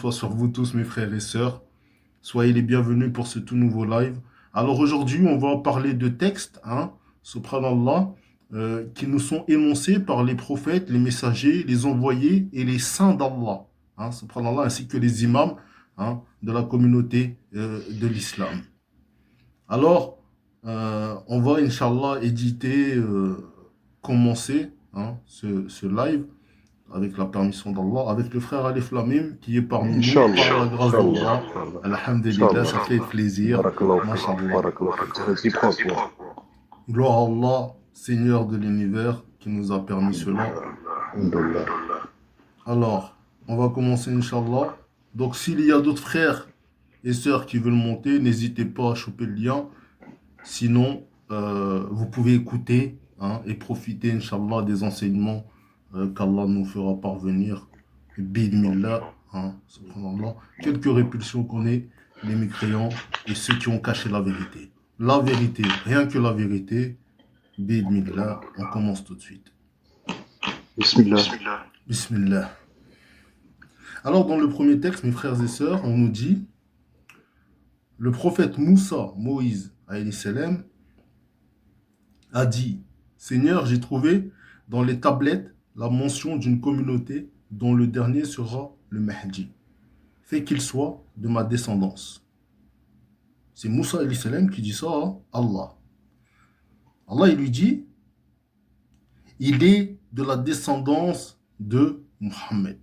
Soit sur vous tous, mes frères et sœurs. Soyez les bienvenus pour ce tout nouveau live. Alors aujourd'hui, on va parler de textes, subhanallah, qui nous sont énoncés par les prophètes, les messagers, les envoyés et les saints d'Allah, subhanallah, ainsi que les imams, de la communauté de l'islam. Alors, on va, Inch'Allah, éditer, commencer ce live avec la permission d'Allah, avec le frère Alif Lamim qui est parmi nous, par Inch'Allah, la grâce Inch'Allah, d'Allah. Inch'Allah, Alhamdulillah, ça Inch'Allah. fait plaisir. Barakallahu fik, Masha'Allah. barakallahu fik. C'est réciproque, ouais. Gloire à Allah, Seigneur de l'univers, qui nous a permis cela. Alhamdulillah, Alhamdulillah. Alors, on va commencer, Inch'Allah. Donc, s'il y a d'autres frères et sœurs qui veulent monter, n'hésitez pas à choper le lien. Sinon, vous pouvez écouter et profiter, Inch'Allah, des enseignements qu'Allah nous fera parvenir. Bidmillah, subhanallah. Quelques répulsions qu'on ait, les mécréants et ceux qui ont caché la vérité. La vérité, rien que la vérité. Bidmillah, on commence tout de suite. Bismillah. Bismillah. Alors, dans le premier texte, mes frères et sœurs, on nous dit le prophète Moussa, Moïse, alayhi salam, a dit Seigneur, j'ai trouvé dans les tablettes la mention d'une communauté dont le dernier sera le Mahdi. Fais qu'il soit de ma descendance. C'est Moussa alayhi salam qui dit ça à Allah. Allah, il lui dit il est de la descendance de Muhammad.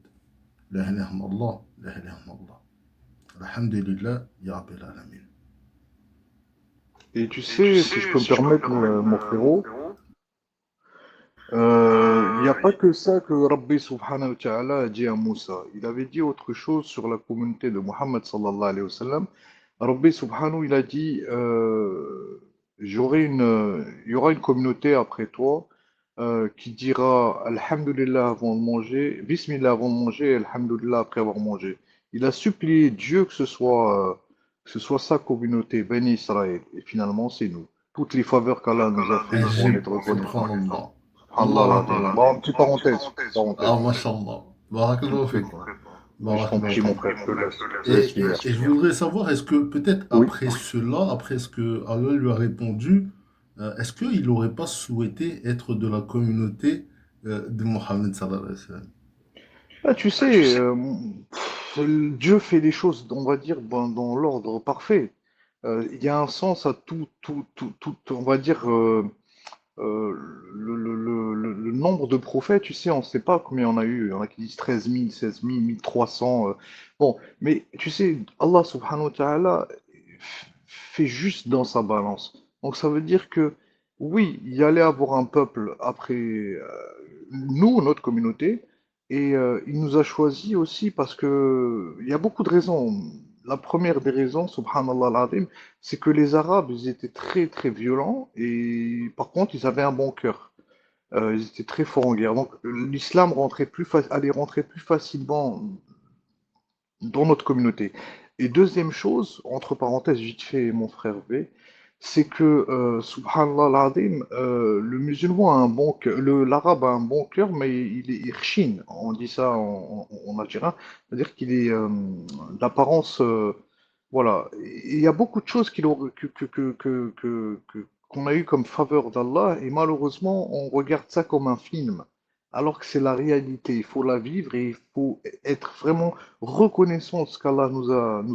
La ilaha illallah, la ilaha illallah. Alhamdulillah, ya Rabbil alamin. Et tu sais, si je peux me permettre, mon frérot, il n'y a pas que ça que Rabbi subhanahu wa ta'ala a dit à Moussa. Il avait dit autre chose sur la communauté de Muhammad sallallahu alayhi wa sallam. Rabbi subhanahu, il a dit, il y aura une communauté après toi qui dira Alhamdulillah avant de manger, Bismillah avant de manger et Alhamdulillah après avoir mangé. Il a supplié Dieu que ce soit sa communauté, Béni Israël. Et finalement, c'est nous. Toutes les faveurs qu'Allah nous a fait, il faut en Ajib, être reconnaissant. subhanallah. Allah Allahu l'azim. Akbar. Bon, une petite parenthèse, Ah, parenthèse. mashallah. Je t'en Barakallahu prie, fik. quoi. Je t'en Barakallahu prie, mon fik. frère, je te laisse Et, finir. et je voudrais savoir, est-ce que peut-être Oui. après cela, après ce que Allah lui a répondu, est-ce qu'il n'aurait pas souhaité être de la communauté de Mohammed sallallahu alayhi wa sallam? Ah, tu sais, Dieu fait les choses, on va dire, dans l'ordre parfait. Il y a un sens à tout, on va dire, euh, le nombre de prophètes, tu sais, on ne sait pas combien il y en a eu. Il y en a qui disent 13 000, 16 000, 1300. Bon, mais tu sais, Allah subhanahu wa ta'ala fait juste dans sa balance. Donc ça veut dire que, oui, il y allait avoir un peuple après nous, notre communauté, et il nous a choisis aussi parce que il y a beaucoup de raisons. La première des raisons, subhanallah al-azim, c'est que les Arabes, ils étaient très très violents et par contre, ils avaient un bon cœur. Ils étaient très forts en guerre. Donc l'islam allait rentrer plus facilement dans notre communauté. Et deuxième chose, entre parenthèses, vite fait, mon frère V, c'est que, subhanallah al-azim, le musulman a un bon cœur, l'arabe a un bon cœur, mais il est irchin, on dit ça en algérien, c'est-à-dire qu'il est d'apparence, voilà. Et il y a beaucoup de choses qu'on a eu comme faveur d'Allah, et malheureusement, on regarde ça comme un film, alors que c'est la réalité, il faut la vivre et il faut être vraiment reconnaissant de ce qu'Allah nous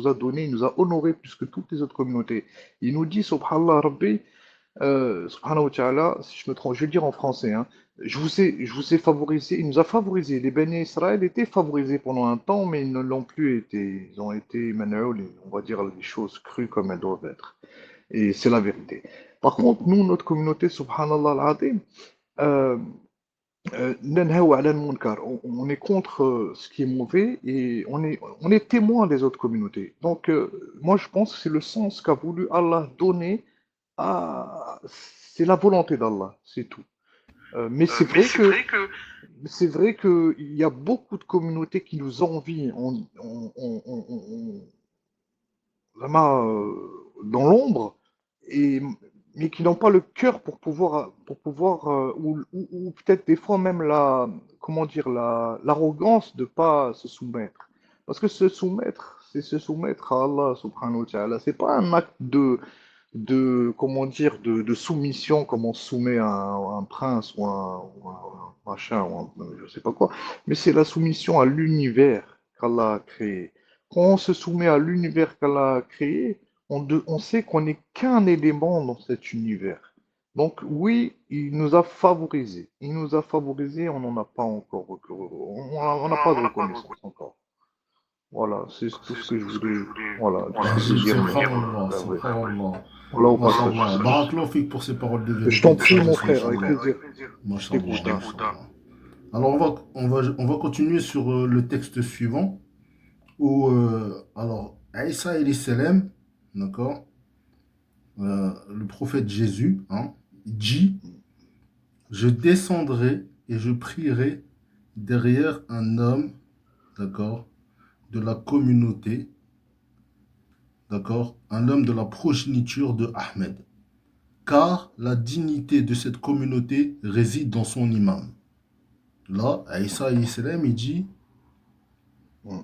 a donné, il nous a honoré plus que toutes les autres communautés. Il nous dit, subhanallah Rabbi, subhanahu wa ta'ala, si je me trompe, je vais le dire en français, hein, je vous ai favorisé, il nous a favorisé. Les Béné Israël étaient favorisés pendant un temps, mais ils ne l'ont plus été. Ils ont été, manaoul, on va dire les choses crues comme elles doivent être. Et c'est la vérité. Par contre, nous, notre communauté, subhanallah al-azim, euh, nanhaw ala al-munkar. On est contre ce qui est mauvais et on est témoin des autres communautés. Donc, moi, je pense que c'est le sens qu'a voulu Allah donner à. C'est la volonté d'Allah, c'est tout. Mais c'est vrai qu'il y a beaucoup de communautés qui nous envient vraiment, dans l'ombre, et, mais qui n'ont pas le cœur pour pouvoir ou peut-être des fois même comment dire, l'arrogance de pas se soumettre. Parce que se soumettre, c'est se soumettre à Allah subhanahu wa ta'ala. C'est pas un acte comment dire, de soumission comme on soumet un prince ou un machin, je sais pas quoi. Mais c'est la soumission à l'univers qu'Allah a créé. Quand on se soumet à l'univers qu'Allah a créé, on sait qu'on n'est qu'un élément dans cet univers. Donc oui, il nous a favorisés. Il nous a favorisés, on n'en a pas encore, on n'a pas de reconnaissance encore. Voilà, c'est tout ce que je voulais, voilà, tout ce que je veux dire, mais Subhanallah, la vraie. subhanallah. Voilà au passage. Mashallah. Barakallahu fik pour ces paroles de Je vérité, t'en de prie, mon sagesse, frère, avec mashallah. plaisir. Je Mashallah, t'écoute, hein. mashallah. Alors, on va continuer sur le texte suivant, où, alors, Aïssa et salam, d'accord, le prophète Jésus, hein, dit, je descendrai et je prierai derrière un homme, d'accord, de la communauté, d'accord, un homme de la progéniture de Ahmed, car la dignité de cette communauté réside dans son imam. Là, Aïssa salam, il dit, Mm.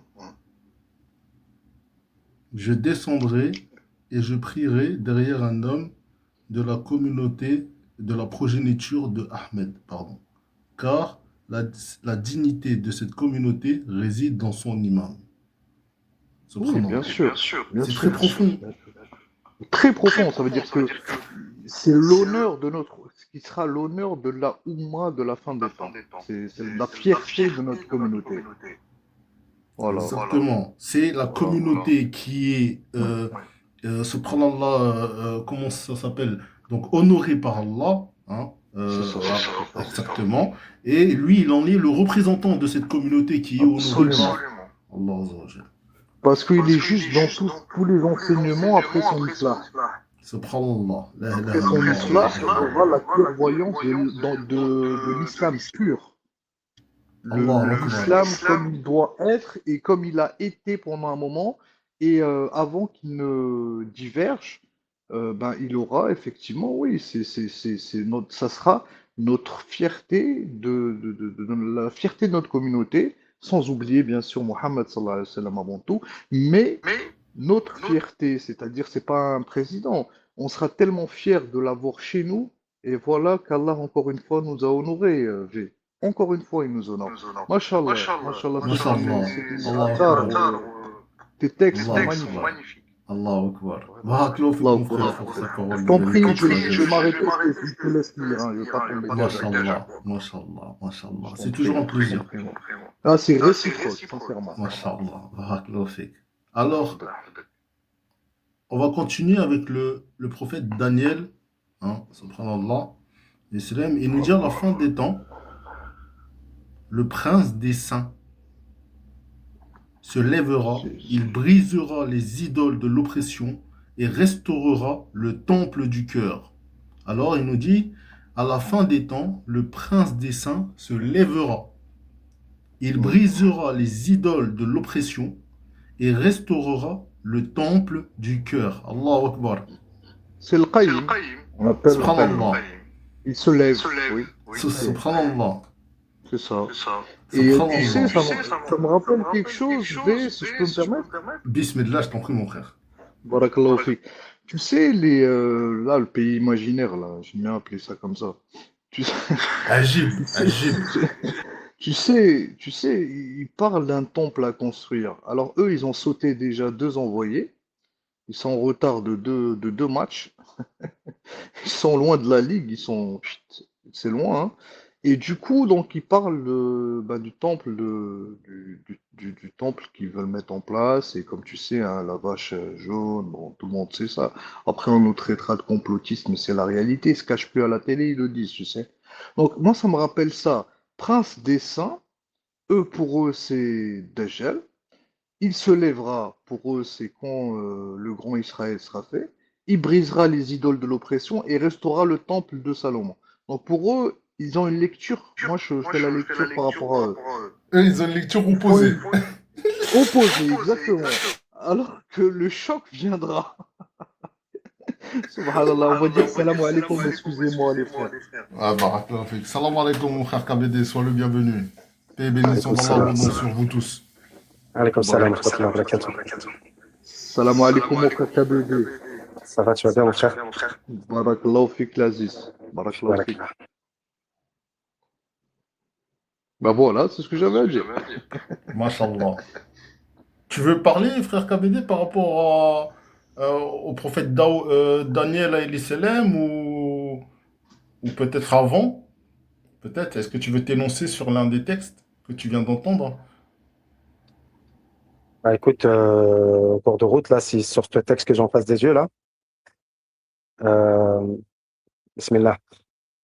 je descendrai et je prierai derrière un homme de la communauté, de la progéniture de Ahmed, pardon, car la dignité de cette communauté réside dans son imam. Oui, bien Subhanallah. sûr, bien C'est très sûr, profond. bien sûr. Très profond, ça veut dire que c'est l'honneur de notre, ce qui sera l'honneur de la Oumma de la fin des temps. C'est la fierté de notre communauté. Voilà. Exactement. C'est la Voilà. communauté qui est, Ouais. subhanallah, comment ça s'appelle? Donc honorée par Allah, hein, C'est ça, c'est ça. exactement. Et lui, il en est le représentant de cette communauté qui est honorée Absolument. par Allah Azza wa Jal. Parce qu'il est juste dans tous les enseignements après son islam. Subhanallah. La ilaha Après son illallah, islam, la on ilaha aura la clairvoyance de l'islam pur. Allah Akbar. L'islam comme il doit être et comme il a été pendant un moment. Et avant qu'il ne diverge, ben, il aura effectivement, oui, ça sera notre fierté la fierté de notre communauté, sans oublier bien sûr Mohammed sallallahu alayhi wa sallam avant tout, mais notre fierté, c'est-à-dire c'est pas un président, on sera tellement fiers de l'avoir chez nous, et voilà qu'Allah encore une fois nous a honorés, V. Encore une fois, il nous honore. Mashallah, mashallah, Mashallah. c'est Allah Attar, Akbar. tes textes sont Allah magnifiques. Akbar. Allah Akbar. Barakallahu fik, Allah mon frère, Akbar. pour ces paroles Je de t'en prie, vérité, de je vais sagesse. m'arrêter, je te laisse lire, hein, je vais pas t'embêter avec. Mashallah, mashallah, Je mashallah. t'en C'est toujours prie, un plaisir. vraiment. Ah, c'est réciproque, sincèrement. Mashallah. Barakallahu fik. Alors, on va continuer avec le prophète Daniel, hein, subhanallah, et salam, il nous dit à la fin des temps, le prince des saints se lèvera, il brisera les idoles de l'oppression et restaurera le temple du cœur. Alors il nous dit, à la fin des temps, le prince des saints se lèvera. Il brisera les idoles de l'oppression et restaurera le temple du cœur. Allahu Akbar. C'est le Qaïm. On appelle le Qaïm. Subhanallah. Il se lève, oui. Subhanallah. C'est ça. Et tu sais, Subhanallah. ça me rappelle quelque chose, V, si je peux me permettre. Bismillah, je t'en prie, mon frère. Barakallahu fik. Tu sais, là, le pays imaginaire, là, j'aime bien appeler ça comme ça. Tu sais, Agib, tu sais, agib. tu sais, ils parlent d'un temple à construire. Alors, eux, ils ont sauté déjà 2 envoyés. Ils sont en retard de deux matchs. Ils sont loin de la ligue. C'est loin, hein. Et du coup, donc, ils parlent du temple, du temple qu'ils veulent mettre en place. Et comme tu sais, hein, la vache jaune, bon, tout le monde sait ça. Après, on nous traitera de complotistes, mais c'est la réalité. Ils se cachent plus à la télé, ils le disent, tu sais. Donc, moi, ça me rappelle ça. Prince des saints, pour eux, c'est Dajjal. Il se lèvera, pour eux, c'est quand le grand Israël sera fait. Il brisera les idoles de l'oppression et restaurera le temple de Salomon. Donc, pour eux, ils ont une lecture. Moi, je fais la lecture par rapport à eux. Eux, ils ont une lecture Ils font opposée. opposée, exactement. Alors que le choc viendra. Subhanallah, on va dire salam alaikum, excusez-moi les frères. Ah, barakallahu fik. Salam alaikum, mon frère KBD, sois le bienvenu. Paix et bénédiction Alaikum d'Allah salam. abondance sur vous tous. Alaykoum salam wa Barak. rahmatullahi wa barakatuh. Salam alaikum, mon frère KBD. Ça va, tu vas bien, mon frère? Barakallahu fik l'Aziz. Barakallahu fik. Barakallah. Bah voilà, c'est ce que j'avais à dire. Mashallah. Tu veux parler, frère KBD, par rapport au prophète Daniel alayhi salam ou peut-être avant? Peut-être. Est-ce que tu veux t'énoncer sur l'un des textes que tu viens d'entendre? Bah, écoute, au cours de route, là, si sur ce texte que j'ai en face des yeux, là, euh, bismillah.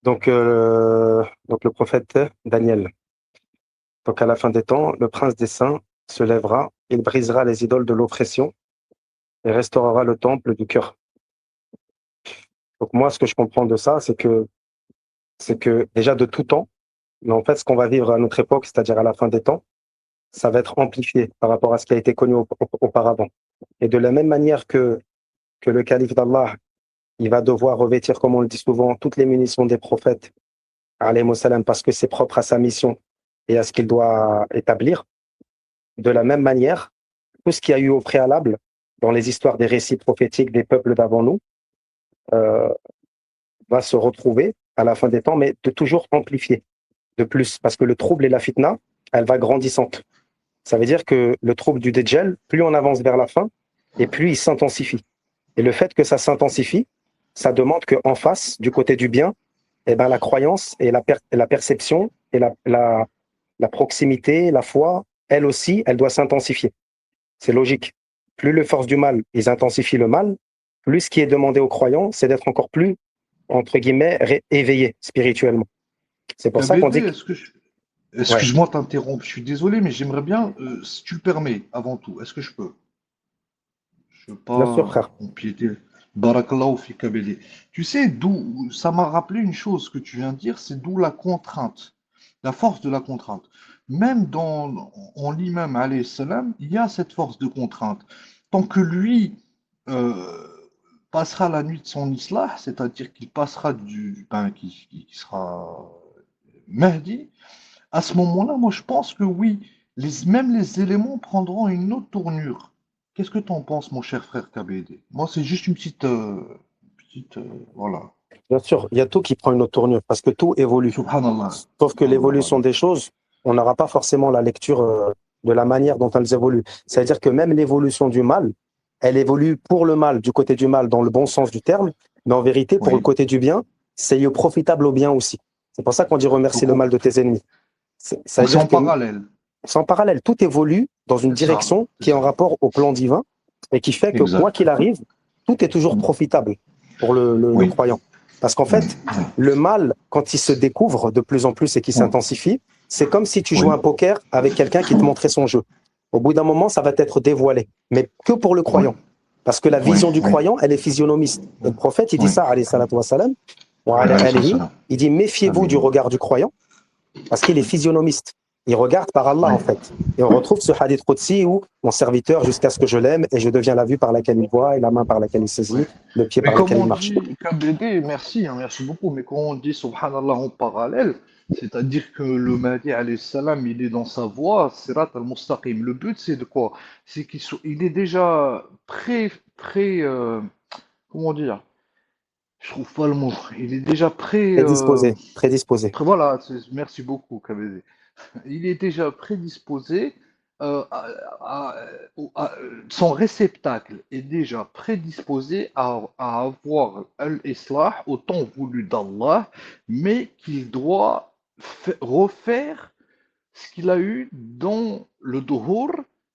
Donc le prophète Daniel. Donc à la fin des temps, le prince des saints se lèvera, il brisera les idoles de l'oppression et restaurera le temple du cœur. Donc moi, ce que je comprends de ça, c'est que déjà de tout temps, mais en fait, ce qu'on va vivre à notre époque, c'est-à-dire à la fin des temps, ça va être amplifié par rapport à ce qui a été connu auparavant. Et de la même manière que le calife d'Allah, il va devoir revêtir, comme on le dit souvent, toutes les munitions des prophètes, alayhimu salam, parce que c'est propre à sa mission et à ce qu'il doit établir. De la même manière, tout ce qu'il y a eu au préalable dans les histoires des récits prophétiques des peuples d'avant nous euh, va se retrouver à la fin des temps, mais de toujours amplifier de plus, parce que le trouble et la fitna, elle va grandissante. Ça veut dire que le trouble du Dajjal, plus on avance vers la fin, et plus il s'intensifie. Et le fait que ça s'intensifie, ça demande qu'en face, du côté du bien, eh ben, la croyance et la perception et la proximité, la foi, elle aussi, elle doit s'intensifier. C'est logique. Plus les forces du mal, ils intensifient le mal, plus ce qui est demandé aux croyants, c'est d'être encore plus, entre guillemets, éveillé spirituellement. C'est pour ça qu'on KBD, dit que... Ouais, excuse-moi de t'interrompre, je suis désolé, mais j'aimerais bien, si tu le permets, avant tout, est-ce que je peux? Je veux bien sûr, pas frère. empiéter. Barakallahu fi kabili. Tu sais, d'où ça m'a rappelé une chose que tu viens de dire, c'est d'où la contrainte, la force de la contrainte. Même en l'imam alayhi salam, il y a cette force de contrainte. Tant que lui euh, passera la nuit de son islah, c'est-à-dire qu'il passera qui sera Mahdi, à ce moment-là, moi je pense que oui, même les éléments prendront une autre tournure. Qu'est-ce que tu en penses, mon cher frère KBD? Moi, c'est juste une voilà. Bien sûr, il y a tout qui prend une autre tournure, parce que tout évolue. Subhanallah. Sauf que Allah. l'évolution des choses, on n'aura pas forcément la lecture de la manière dont elles évoluent. C'est-à-dire que même l'évolution du mal, elle évolue pour le mal, du côté du mal, dans le bon sens du terme, mais en vérité, pour le Oui. côté du bien, c'est profitable au bien aussi. C'est pour ça qu'on dit remercie Donc, le mal de tes ennemis. Ça veut donc c'est dire en que parallèle. c'est en parallèle, tout évolue dans une C'est ça. direction C'est qui est en ça. rapport au plan divin et qui fait que quoi Exact. qu'il arrive, tout est toujours profitable pour le Oui. croyant. Parce qu'en fait, le mal, quand il se découvre de plus en plus et qui Oui. s'intensifie, c'est comme si tu jouais Oui. un poker avec quelqu'un qui te montrait son jeu. Au bout d'un moment, ça va être dévoilé, mais que pour le Oui. croyant. Parce que la Oui. vision du Oui. croyant, elle est physionomiste. Et le prophète, il dit Oui. ça, alayhi salatu wassalam, wa ala Alayhi alihi, salam. il dit méfiez-vous du Amin. regard du croyant, parce qu'il est physionomiste. Il regarde par Allah, Oui. en fait. Et on retrouve ce hadith Qudsi où mon serviteur, jusqu'à ce que je l'aime, et je deviens la vue par laquelle il voit, et la main par laquelle il Oui. saisit, le pied Mais par comme lequel il on marche. dit, KBD, merci, hein, merci beaucoup, mais quand on dit Subhanallah en parallèle, c'est-à-dire que le Mahdi alayhi salam, il est dans sa voie, Sirat al-Mustaqim. Le but, c'est de quoi? C'est il est déjà comment dire? Je trouve pas le mot. Il est déjà Prédisposé, prédisposé. voilà, merci beaucoup, KBD. Il est déjà prédisposé, son réceptacle est déjà prédisposé à avoir l'islah au temps voulu d'Allah, mais qu'il doit refaire ce qu'il a eu dans le Duhur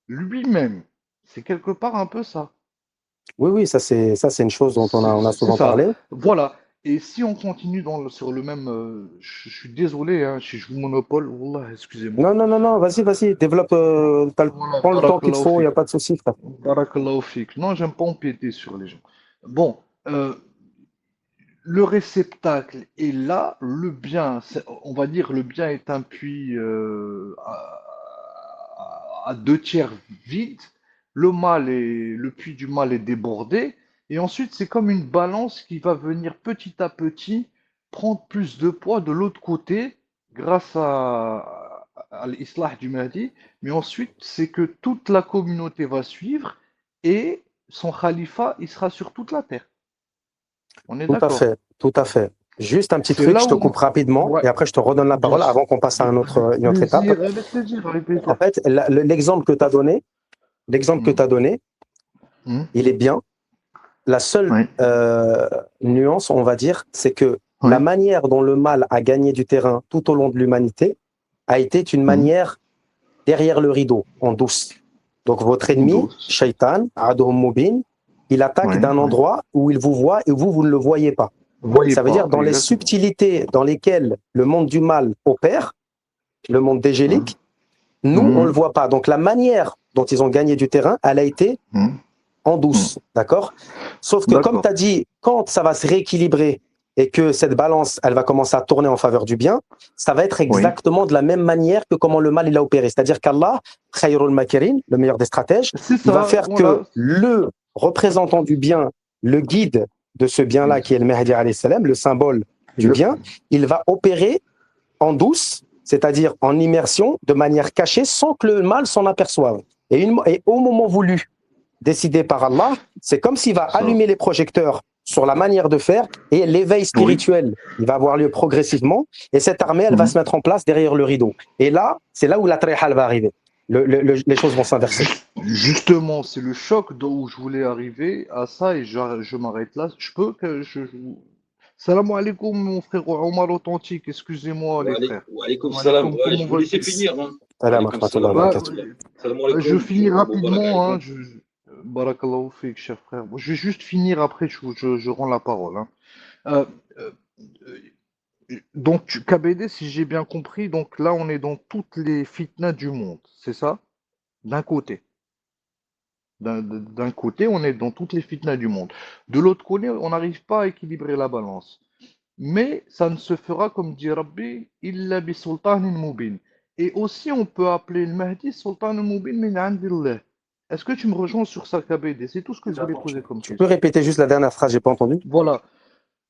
lui-même. C'est quelque part un peu ça. Oui, oui, ça c'est une chose dont on a C'est souvent ça. parlé. Voilà. Et si on continue sur le même. Je suis désolé, hein, si je vous monopole, Wallah, excusez-moi. Non, non, non, non, vas-y, vas-y, développe, Voilà, prends le temps qu'il te barakallahu faut, il n'y fik. a pas de souci, frère. Barakallahu fik. Non, j'aime pas empiéter sur les gens. Bon, euh, le réceptacle est là, le bien, on va dire le bien est un puits à deux tiers vide, le puits du mal est débordé, et ensuite c'est comme une balance qui va venir petit à petit prendre plus de poids de l'autre côté grâce à l'islah du Mahdi, mais ensuite, c'est que toute la communauté va suivre et son khalifa, il sera sur toute la terre. On est Tout à d'accord. fait, tout à fait. Juste un petit C'est truc, là je te où... coupe rapidement Ouais, et après je te redonne la bien parole sûr. avant qu'on passe à Avec une autre étape. plaisir, avec plaisir, avec En plaisir. fait, l'exemple que tu as donné, l'exemple que Hmm, tu as donné, hmm, il est bien. La seule oui, nuance, on va dire, c'est que la oui, manière dont le mal a gagné du terrain tout au long de l'humanité a été une hmm, manière derrière le rideau, en douce. Donc votre en ennemi, douce. Shaitan, Aduwwun Mubin, il attaque Oui, d'un oui. endroit où il vous voit et vous, vous ne le voyez pas. Vous voyez Ça veut dire pas, dans les exactement. subtilités dans lesquelles le monde du mal opère, le monde Hein, dégélique, nous, on ne hmm, le voit pas. Donc la manière dont ils ont gagné du terrain, elle a été hmm, en hmm. douce, d'accord? Sauf que comme tu D'accord. as dit, quand ça va se rééquilibrer et que cette balance, elle va commencer à tourner en faveur du bien, ça va être Oui. exactement de la même manière que comment le mal il a opéré. C'est-à-dire qu'Allah, Khayrul Makirin, le meilleur des stratèges, C'est il va ça, faire que voilà. le représentant du bien, le guide de ce bien-là qui est le Mahdi alayhi salam, le symbole du Le- bien, il va opérer en douce, c'est-à-dire en immersion, de manière cachée, sans que le mal s'en aperçoive. Et au moment voulu, décidé par Allah, c'est comme s'il va Ça. allumer les projecteurs sur la manière de faire et l'éveil Oui. spirituel, il va avoir lieu progressivement et cette armée, elle va Hmm. se mettre en place derrière le rideau. Et là, c'est là où la trihal va arriver. Les choses vont s'inverser. Justement, c'est le choc où je voulais arriver à ça et je m'arrête là. Je peux que Salam alaikum, mon frère Omar authentique. Excusez-moi, les frères. Wa alaykoum Salam salam. alaikum, Ouais, comment je vous laissais vas-tu? finir. Hein. Wa Salam alaykoum salam rahmatullah wa Bah, barakatuh. rahmatullah. Salam je alaikum. finis Abu Barak rapidement, hein. alaikum. Barakallahu fik, cher frère. Bon, je vais juste finir après, je rends la parole, hein. Euh, euh, donc, KBD, si j'ai bien compris, donc là, on est dans toutes les fitnas du monde, c'est ça? D'un côté. D'un côté, on est dans toutes les fitnas du monde. De l'autre côté, on n'arrive pas à équilibrer la balance. Mais ça ne se fera, comme dit Rabbi, illa bi sultanin mubin. Et aussi, on peut appeler le Mahdi sultan mubin min indillah. Est-ce que tu me rejoins sur ça, KBD? C'est tout ce que je voulais poser comme Tu peux question. répéter juste la dernière phrase, j'ai pas entendu? Voilà.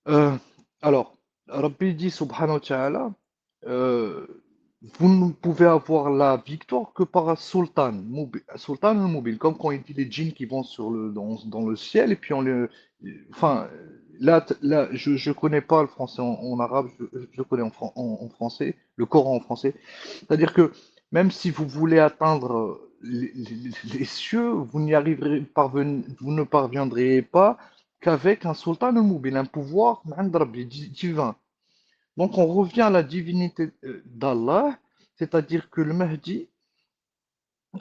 Euh, alors, Rabbi dit, subhanahu wa ta'ala, euh, vous ne pouvez avoir la victoire que par un sultan, sultan al-mubin, comme quand il dit les djinns qui vont dans le ciel, et puis on le... Enfin, là je connais pas le français en arabe, je connais en français, le Coran en français. C'est-à-dire que même si vous voulez atteindre les cieux, vous ne parviendrez pas qu'avec un sultan al-mubin, un pouvoir divin. Donc on revient à la divinité d'Allah, c'est-à-dire que le Mahdi,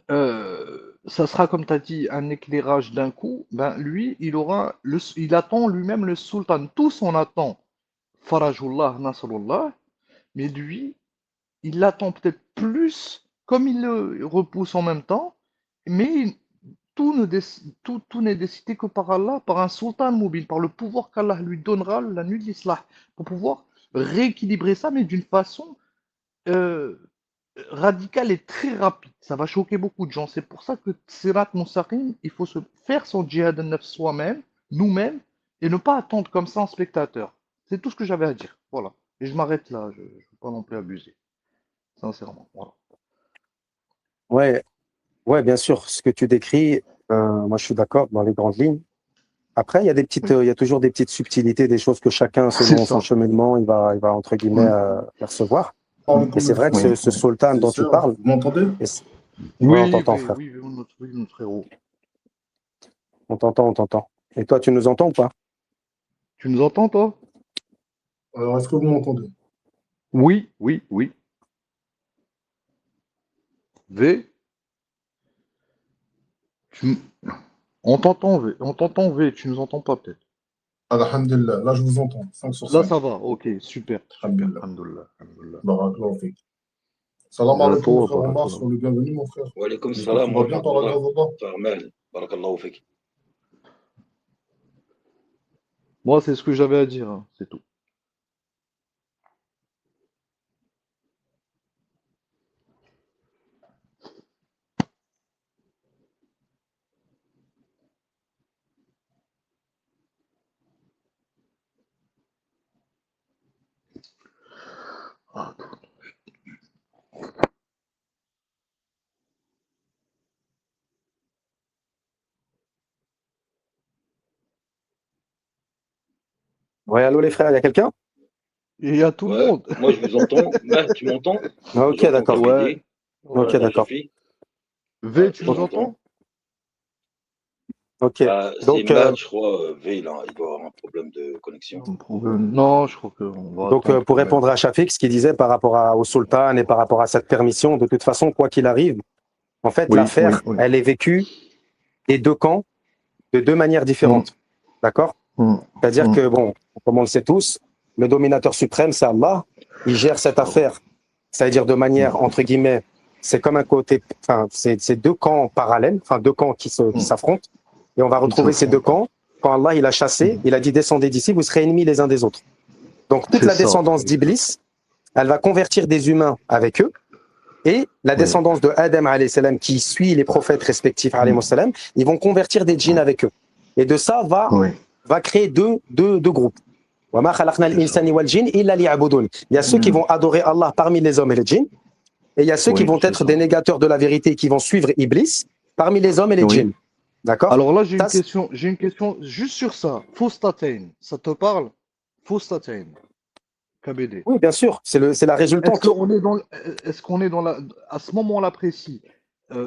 ça sera comme tu as dit un éclairage d'un coup, ben lui, il attend lui-même le sultan, tous on attend Farajullah, Nasrullah, mais lui, il l'attend peut-être plus, comme il le repousse en même temps, mais tout n'est décidé que par Allah, par un sultan mobile, par le pouvoir qu'Allah lui donnera la nuit de l'Islah, pour pouvoir rééquilibrer ça, mais d'une façon euh, radicale et très rapide. Ça va choquer beaucoup de gens. C'est pour ça que Sirat Moussaqim, il faut se faire son djihad neuf soi-même, nous-mêmes, et ne pas attendre comme ça en spectateur. C'est tout ce que j'avais à dire. Voilà. Et je m'arrête là, je ne veux pas non plus abuser. Sincèrement. Voilà. Ouais, ouais, bien sûr. Ce que tu décris, moi je suis d'accord dans les grandes lignes. Après, il y a toujours des petites subtilités, des choses que chacun, C'est selon son ça. cheminement, il va entre guillemets Mm. percevoir. Parlez Et comme c'est le vrai que frère. Oui. ce sultan C'est dont tu sûr. parles, Vous m'entendez? et c- ouais, on Oui, t'entend, oui, frère. oui, oui, notre frérot. On t'entend, on t'entend. Et toi, tu nous entends ou pas? Tu nous entends, toi? Alors, est-ce que vous m'entendez? Oui, oui, oui. V, tu... on t'entend V, tu nous entends pas peut-être. Alhamdulillah. Là, je vous entends. 5 sur Là, 5. ça va, ok, super, super, Alhamdulillah. alhamdoulilah, alhamdoulilah. Barakallahu fik. Salam alaikum, Toi, frère Omar. barakallah. Sois le bienvenu, mon frère. Wa alaykoum J'espère que salam tout wa va bien par la rahmatullah. grâce d'Allah. Frère Mal. Barakallahu fik. Moi, c'est ce que j'avais à dire, hein, c'est tout. Ah, Ouais, allô les frères, il y a quelqu'un? Il y a tout le Ouais, monde. moi je vous entends. Merde, tu m'entends? Ah, ok, Je vous entends d'accord. Ouais, KBD. Ok, ouais. J'entends d'accord. Sophie. V, tu Je nous vous entends. entends? Ok. C'est Donc, Matt, je crois, V, là, il doit avoir un problème de connexion. Un problème. Non, je crois qu'on va attendre pour quand même. répondre à Shafik, ce qu'il disait par rapport au sultan et par rapport à cette permission, de toute façon, quoi qu'il arrive, en fait, Oui, l'affaire, oui. elle est vécue des deux camps de deux manières Mm, différentes. D'accord? mm, C'est-à-dire mm. que, bon, comme on le sait tous, le dominateur suprême, c'est Allah. Il gère cette affaire, c'est-à-dire de manière, entre guillemets, c'est comme un côté, enfin, c'est deux camps parallèles, enfin, deux camps qui s'affrontent. Et on va retrouver ces deux camps quand Allah, il a chassé, il a dit descendez d'ici, vous serez ennemis les uns des autres. Donc, toute C'est la ça. descendance d'Iblis, elle va convertir des humains avec eux. Et la Oui. descendance de Adam, alayhi salam, qui suit les prophètes respectifs, alayhi salam, ils vont convertir des djinns avec eux. Et de ça Oui. va créer deux groupes. وَمَا خَلَقْنَا الْإِنسَانَ وَالْجِنَّ إِلَّا لِيَعْبُدُونِ. Il y a ceux qui vont adorer Allah parmi les hommes et les djinns, et il y a ceux qui Oui, vont c'est être ça. des négateurs de la vérité, qui vont suivre Iblis parmi les hommes et les Oui. djinns. D'accord? Alors là, j'ai Ça, une question juste sur ça. Phostatain, ça te parle? Phostatain, KBD. oui, bien sûr, c'est la Est-ce résultante. qu'on est dans, est-ce qu'on est dans la, à ce moment-là précis,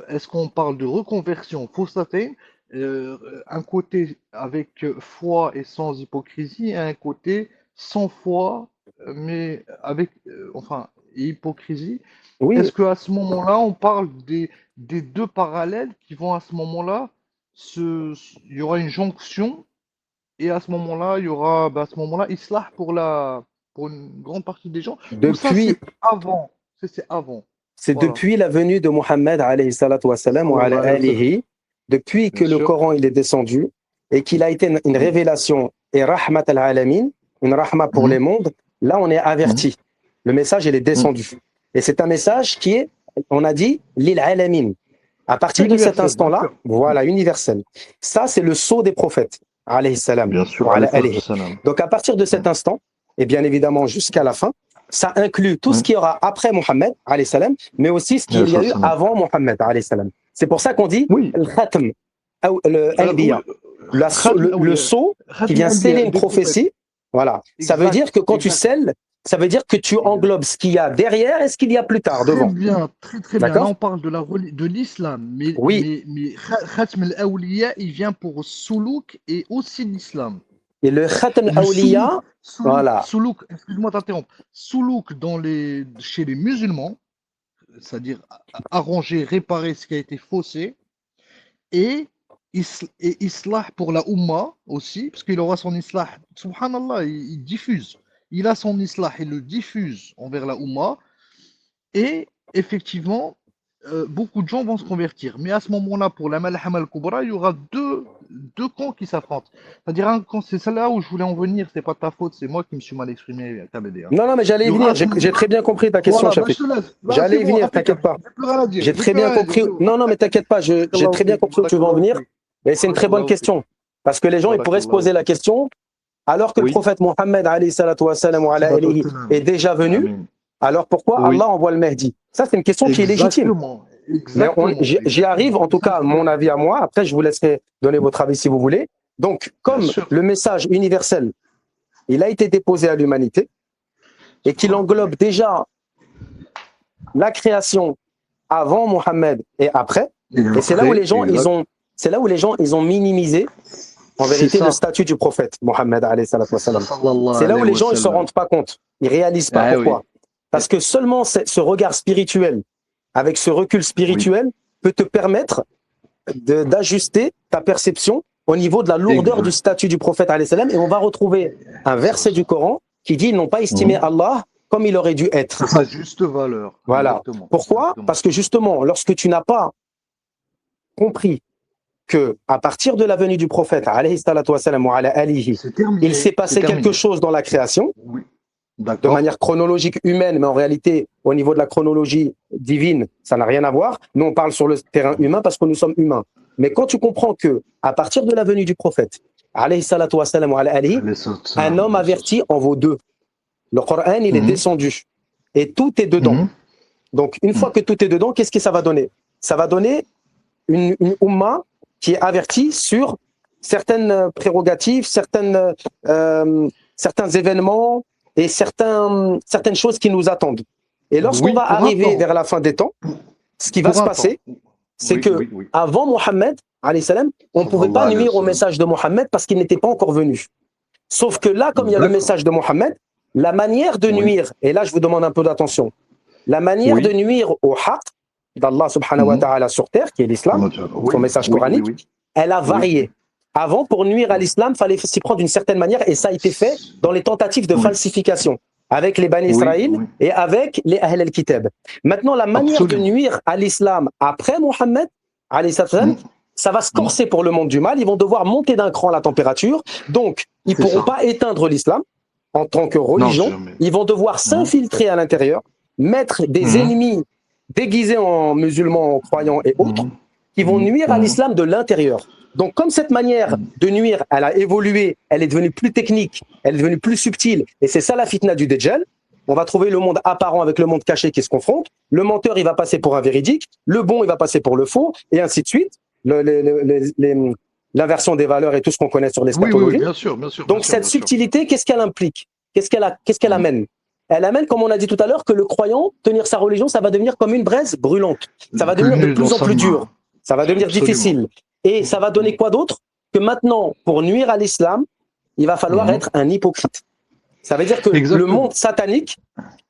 est-ce qu'on parle de reconversion Phostatain, un côté avec foi et sans hypocrisie, et un côté sans foi, mais avec, enfin, hypocrisie. Oui, Est-ce qu'à ce moment-là, on parle des deux parallèles qui vont à ce moment-là, il y aura une jonction et à ce moment-là, il y aura, à ce moment-là, Islah pour une grande partie des gens, ou ça c'est depuis, avant, c'est avant. c'est Voilà. depuis la venue de Mohammed, alayhi salatu wassalam, wa ala Sallallahu alayhi wa sallam. alihi, depuis que Bien le sûr. Coran il est descendu et qu'il a été une révélation et rahmat al-alamin, une rahma pour les mondes, là on est averti. Le message il est descendu. Et c'est un message qui est, on a dit, lil alamin. À partir de cet Universel, bien instant-là, sûr. voilà, universel. Ça c'est le sceau des prophètes, alayhi salam, Bien sûr, wa ala alayhi alihi. salam. Donc à partir de cet instant, et bien évidemment jusqu'à la fin, ça inclut tout ce qu'il y aura après Mohammed, alayhi salam, mais aussi ce qu'il y a eu avant Mohammed, alayhi salam. C'est pour ça qu'on dit Oui. le khatm, ou le anbiya, le sceau qui vient sceller une prophétie. Voilà. Ça veut dire que quand tu scelles, ça veut dire que tu englobes ce qu'il y a derrière et ce qu'il y a plus tard devant. Très bien, très bien. Là, on parle de l'islam, Oui. mais Khatm al-Awliya, il vient pour Soulouk et aussi l'islam. Et le Khatam al-Awliya, voilà. Soulouk, excuse-moi de t'interrompre. Soulouk chez les musulmans, c'est-à-dire arranger, réparer ce qui a été faussé, et Islah pour la Ummah aussi, parce qu'il aura son Islah. Subhanallah, il diffuse. Il a son Islah, il le diffuse envers la Ummah, et effectivement, beaucoup de gens vont se convertir. Mais à ce moment-là, pour la Malhama al-Kubra, il y aura deux camps qui s'affrontent. C'est-à-dire un camp, c'est ça là où je voulais en venir, c'est pas ta faute, c'est moi qui me suis mal exprimé, KBD. Non, mais j'allais y venir, j'ai très bien compris ta question, voilà, Shafik. J'allais y venir, t'inquiète pas. J'ai très bien compris. Non, mais t'inquiète pas, j'ai très bien compris où tu veux en venir. Et c'est une très bonne question. Parce que les gens, ils pourraient se poser la question, alors que le prophète Mohammed, alayhi salatu wassalam, est déjà venu, alors pourquoi Allah envoie le Mahdi? Ça, c'est une question qui est légitime. Mais j'y arrive, en tout cas, mon avis à moi. Après, je vous laisserai donner votre avis si vous voulez. Donc, comme le message universel, il a été déposé à l'humanité et qu'il englobe déjà la création avant Mohammed et après, et c'est là où les gens, ils ont minimisé en vérité le statut du prophète Mohammed alayhi salatu wassalam. C'est là où les gens ne se rendent pas compte. Ils ne réalisent pas pourquoi. Parce que seulement ce regard spirituel, avec ce recul spirituel, peut te permettre d'ajuster ta perception au niveau de la lourdeur du statut du prophète alayhi salam. Et on va retrouver un verset du Coran qui dit ils n'ont pas estimé Allah comme il aurait dû être. Sa juste valeur. Voilà. Pourquoi? Parce que justement, lorsque tu n'as pas compris que à partir de la venue du prophète alayhi salatu wassalam wa ala alihi, il s'est passé quelque chose dans la création, de manière chronologique humaine, mais en réalité, au niveau de la chronologie divine, ça n'a rien à voir. Nous, on parle sur le terrain humain parce que nous sommes humains. Mais quand tu comprends que à partir de la venue du prophète alayhi salatu wassalam wa ala alihi, un homme averti en vaut deux. Le Coran, il est descendu et tout est dedans. Donc, une fois que tout est dedans, qu'est-ce que ça va donner? Ça va donner une Ummah qui est avertie sur certaines prérogatives, certaines certains événements et certaines choses qui nous attendent. Et lorsqu'on Oui, va pour un arriver temps. vers la fin des temps, ce qui va Pour se un passer, temps. c'est Oui, que oui, oui. avant Mohammed, alayhi salam, on ne pouvait pas Sallallahu alayhi nuire wa au sallam. message de Mohammed parce qu'il n'était pas encore venu. Sauf que là, comme il y a le D'accord. message de Mohammed, la manière de Oui. nuire, et là je vous demande un peu d'attention, la manière Oui. de nuire au haqq d'Allah subhanahu wa Mhm. ta'ala sur terre, qui est l'islam, Oui, son message oui, oui, coranique, oui. elle a Oui. varié. Avant, pour nuire à l'islam, il fallait s'y prendre d'une certaine manière, et ça a été fait dans les tentatives de Oui. falsification, avec les Bani Oui, Israël oui. et avec les Ahl al-Kitab. Maintenant, la manière de Absolument. nuire à l'islam après Mohammed, alayhi salam, Mhm. ça va se corser pour le monde du mal. Ils vont devoir monter d'un cran la température. Donc, ils ne C'est pourront ça. pas éteindre l'islam en tant que Non, religion. jamais. Ils vont devoir s'infiltrer à l'intérieur, mettre des ennemis déguisés en musulmans, en croyants et autres, qui vont nuire à l'islam de l'intérieur. Donc, comme cette manière de nuire, elle a évolué, elle est devenue plus technique, elle est devenue plus subtile, et c'est ça la fitna du Dajjal. On va trouver le monde apparent avec le monde caché qui se confronte. Le menteur, il va passer pour un véridique. Le bon, il va passer pour le faux, et ainsi de suite. L'inversion des valeurs et tout ce qu'on connaît sur Oui, l'eschatologie. bien sûr, bien sûr. Donc, bien sûr, cette bien sûr. subtilité, qu'est-ce qu'elle implique? Qu'est-ce qu'elle amène? Elle amène, comme on a dit tout à l'heure, que le croyant, tenir sa religion, ça va devenir comme une braise brûlante. Ça va devenir de Tenu dans plus en sa plus main. dur. Ça va devenir Absolument. difficile. Et ça va donner quoi d'autre? Que maintenant, pour nuire à l'islam, il va falloir être un hypocrite. Ça veut dire que le Exactement. monde satanique,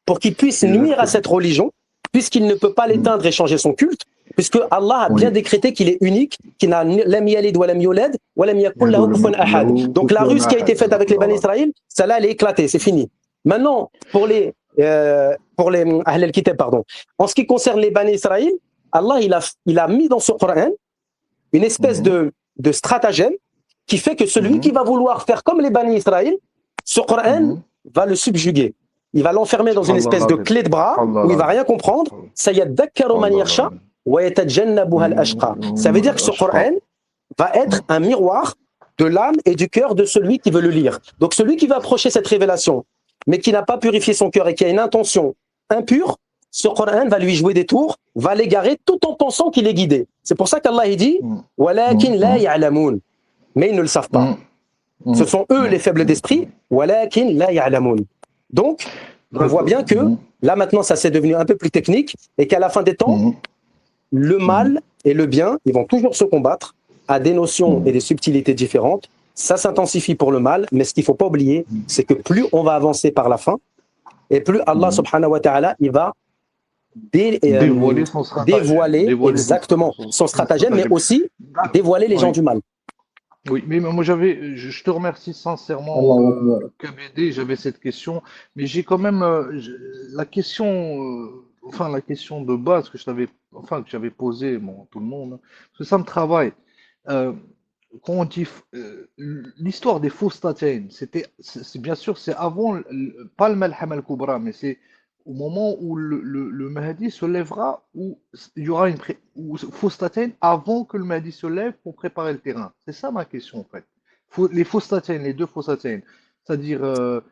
pour qu'il puisse nuire à Exactement. cette religion, puisqu'il ne peut pas l'éteindre et changer son culte, puisque Allah a bien décrété qu'il est unique, qu'il n'a lam yalid wa lam yulad wa lam yakul lahu kufuwan ahad. Donc la ruse qui a été faite avec les Bani Israël, celle-là, elle est éclatée, c'est fini. Maintenant, pour les Ahl al-Kitab, pardon. En ce qui concerne les Bani Israël, Allah, il a mis dans ce Coran une espèce de stratagème qui fait que celui qui va vouloir faire comme les Bani Israël, ce Coran va le subjuguer. Il va l'enfermer dans une espèce de clé de bras où il va rien comprendre. Ça veut dire que ce Coran va être un miroir de l'âme et du cœur de celui qui veut le lire. Donc celui qui va approcher cette révélation, mais qui n'a pas purifié son cœur et qui a une intention impure, ce Coran va lui jouer des tours, va l'égarer tout en pensant qu'il est guidé. C'est pour ça qu'Allah dit « Walakin la ya'lamoun » mais ils ne le savent pas. Ce sont eux les faibles d'esprit. Walakin la ya'lamoun. Donc, on voit bien que là maintenant ça s'est devenu un peu plus technique et qu'à la fin des temps, le mal et le bien, ils vont toujours se combattre à des notions et des subtilités différentes. Ça s'intensifie pour le mal, mais ce qu'il ne faut pas oublier, c'est que plus on va avancer par la fin, et plus Allah subhanahu wa ta'ala, il va dévoiler exactement son stratagème, mais aussi dévoiler les gens du mal. Oui, mais moi je te remercie sincèrement, KBD, j'avais cette question, mais j'ai quand même la question, la question de base que que j'avais posée, bon, tout le monde, hein, parce que ça me travaille. Quand on dit l'histoire des faux statins, c'est bien sûr, c'est avant, pas le Malham al-Kubra, mais c'est au moment où le Mahdi se lèvera, où il y aura faux statins avant que le Mahdi se lève pour préparer le terrain. C'est ça ma question en fait. Les faux statins, les deux faux statins, c'est-à-dire.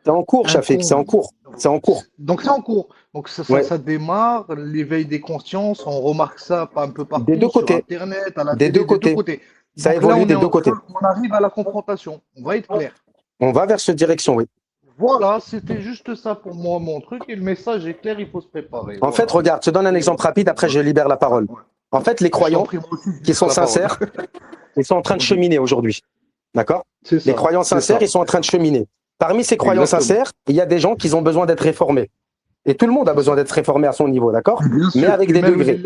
C'est en cours, Shafik, c'est en cours. C'est en cours. Donc c'est en cours. Donc ça démarre, l'éveil des consciences, on remarque ça un peu partout des deux sur côtés. Internet, à la des télé, deux côtés. Ça donc là, évolue des deux côtés. on arrive à la confrontation. On va être clair. On va vers cette direction, oui. Voilà, c'était juste ça pour moi, mon truc. Et le message est clair, il faut se préparer. En fait, regarde, je te donne un exemple rapide, après je libère la parole. En fait, les croyants qui sont sincères, ils sont en train de cheminer aujourd'hui. D'accord? Les croyants sincères, ils sont en train de cheminer. Parmi ces croyants sincères, il y a des gens qui ont besoin d'être réformés. Et tout le monde a besoin d'être réformé à son niveau, d'accord? Mais avec des degrés.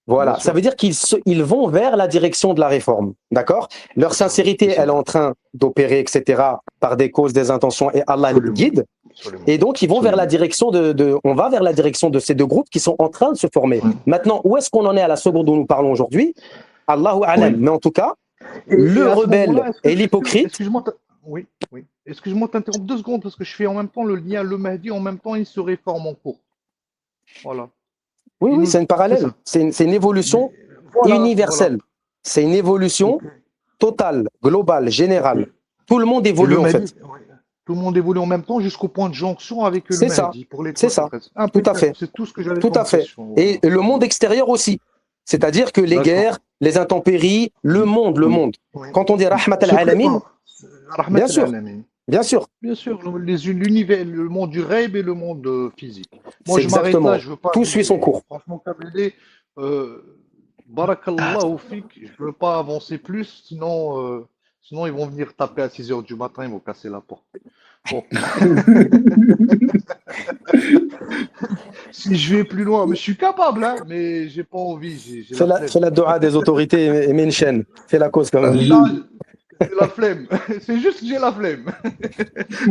Voilà, ça veut dire qu'ils vont vers la direction de la réforme, d'accord? Leur sincérité, elle est en train d'opérer, etc., par des causes, des intentions, et Allah les guide. Et donc, ils vont vers la direction on va vers la direction de ces deux groupes qui sont en train de se former. Maintenant, où est-ce qu'on en est à la seconde où nous parlons aujourd'hui? Allahu a'lam. Mais en tout cas, le rebelle et l'hypocrite. Excuse-moi, oui. Excuse-moi de t'interrompre 2 secondes parce que je fais en même temps le lien, le Mahdi, en même temps, il se réforme en cours. Voilà. Oui, c'est une parallèle. C'est une évolution universelle. C'est une évolution totale, globale, générale. Tout le monde évolue en fait. Tout le monde évolue en même temps jusqu'au point de jonction avec le Mahdi. C'est ça. Tout à fait. C'est tout ce que j'avais Tout à fait. Et le monde extérieur aussi. C'est-à-dire que les guerres, les intempéries, le monde. Quand on dit Rahmat al-Alamin, bien sûr. Bien sûr, l'univers, le monde du rêve et le monde physique. Moi, c'est je m'arrête là, exactement. je veux pas Tout suit son abuser. cours. Franchement, KBD, barakallahu fik, je veux pas avancer plus, sinon ils vont venir taper à 6 heures du matin, ils vont casser la porte. Bon, si je vais plus loin, mais je suis capable, hein, mais j'ai pas envie, j'ai la flemme. Fais la dua des autorités et mets une chaîne. Fais la cause quand même. Là, j'ai la flemme. C'est juste que j'ai la flemme.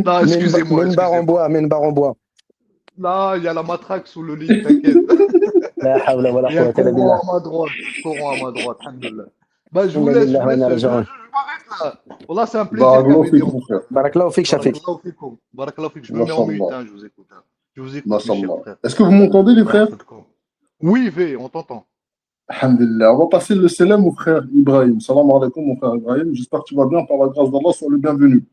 Non, excusez-moi, Mets une barre en excusez-moi. bois, mets une barre en bois. Là, il y a la matraque sous le lit, t'inquiète. La hawla wa la Il y a un quwwata illa billah. Coran à ma droite. Coran à ma droite, alhamdoulilah. Bah, je vous Inna laisse, lillahi wa inna ilayhi je raji'un. m'arrête là. Voilà, c'est un plaisir, Barakallahu KBD. fik, mon frère. Barakallahu fik, Shafik. Barakallahu fikoum. Barakallahu fik. Je me mets en mute, Mashallah. hein, je vous écoute. Hein. Je vous écoute, mes chers Mashallah. frères. Est-ce que vous m'entendez, les Allah frères? yahfadkoum. Oui, V, on t'entend. Alhamdulillah. On va passer le salam au frère Ibrahim. Salam alaikum, mon frère Ibrahim. J'espère que tu vas bien. Par la grâce d'Allah, sois le bienvenu.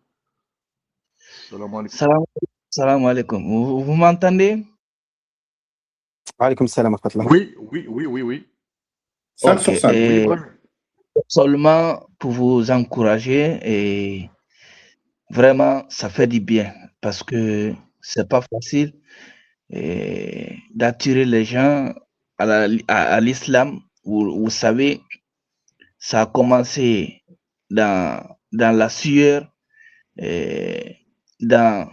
Salam alaikum. Salam alaikum. Vous m'entendez? Alaykoum salam wa rahmatullah. Oui. 5 Ok. sur 5. Et Oui. seulement pour vous encourager et vraiment, ça fait du bien parce que c'est pas facile d'attirer les gens à l'islam. Vous savez, ça a commencé dans la sueur, dans,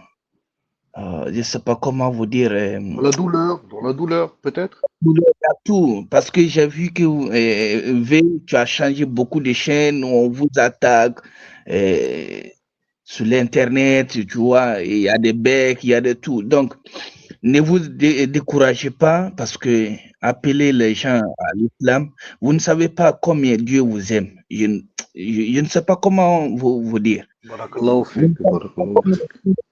je ne sais pas comment vous dire, Dans la douleur, peut-être. tout, parce que j'ai vu que V, tu as changé beaucoup de chaînes, on vous attaque sur l'internet, tu vois, il y a des becs, il y a de tout. Donc, ne vous découragez pas parce que appeler les gens à l'islam, vous ne savez pas combien Dieu vous aime. Je ne sais pas comment vous dire. Barakallahu Vous ne fik. savez pas Barakallahu combien fik.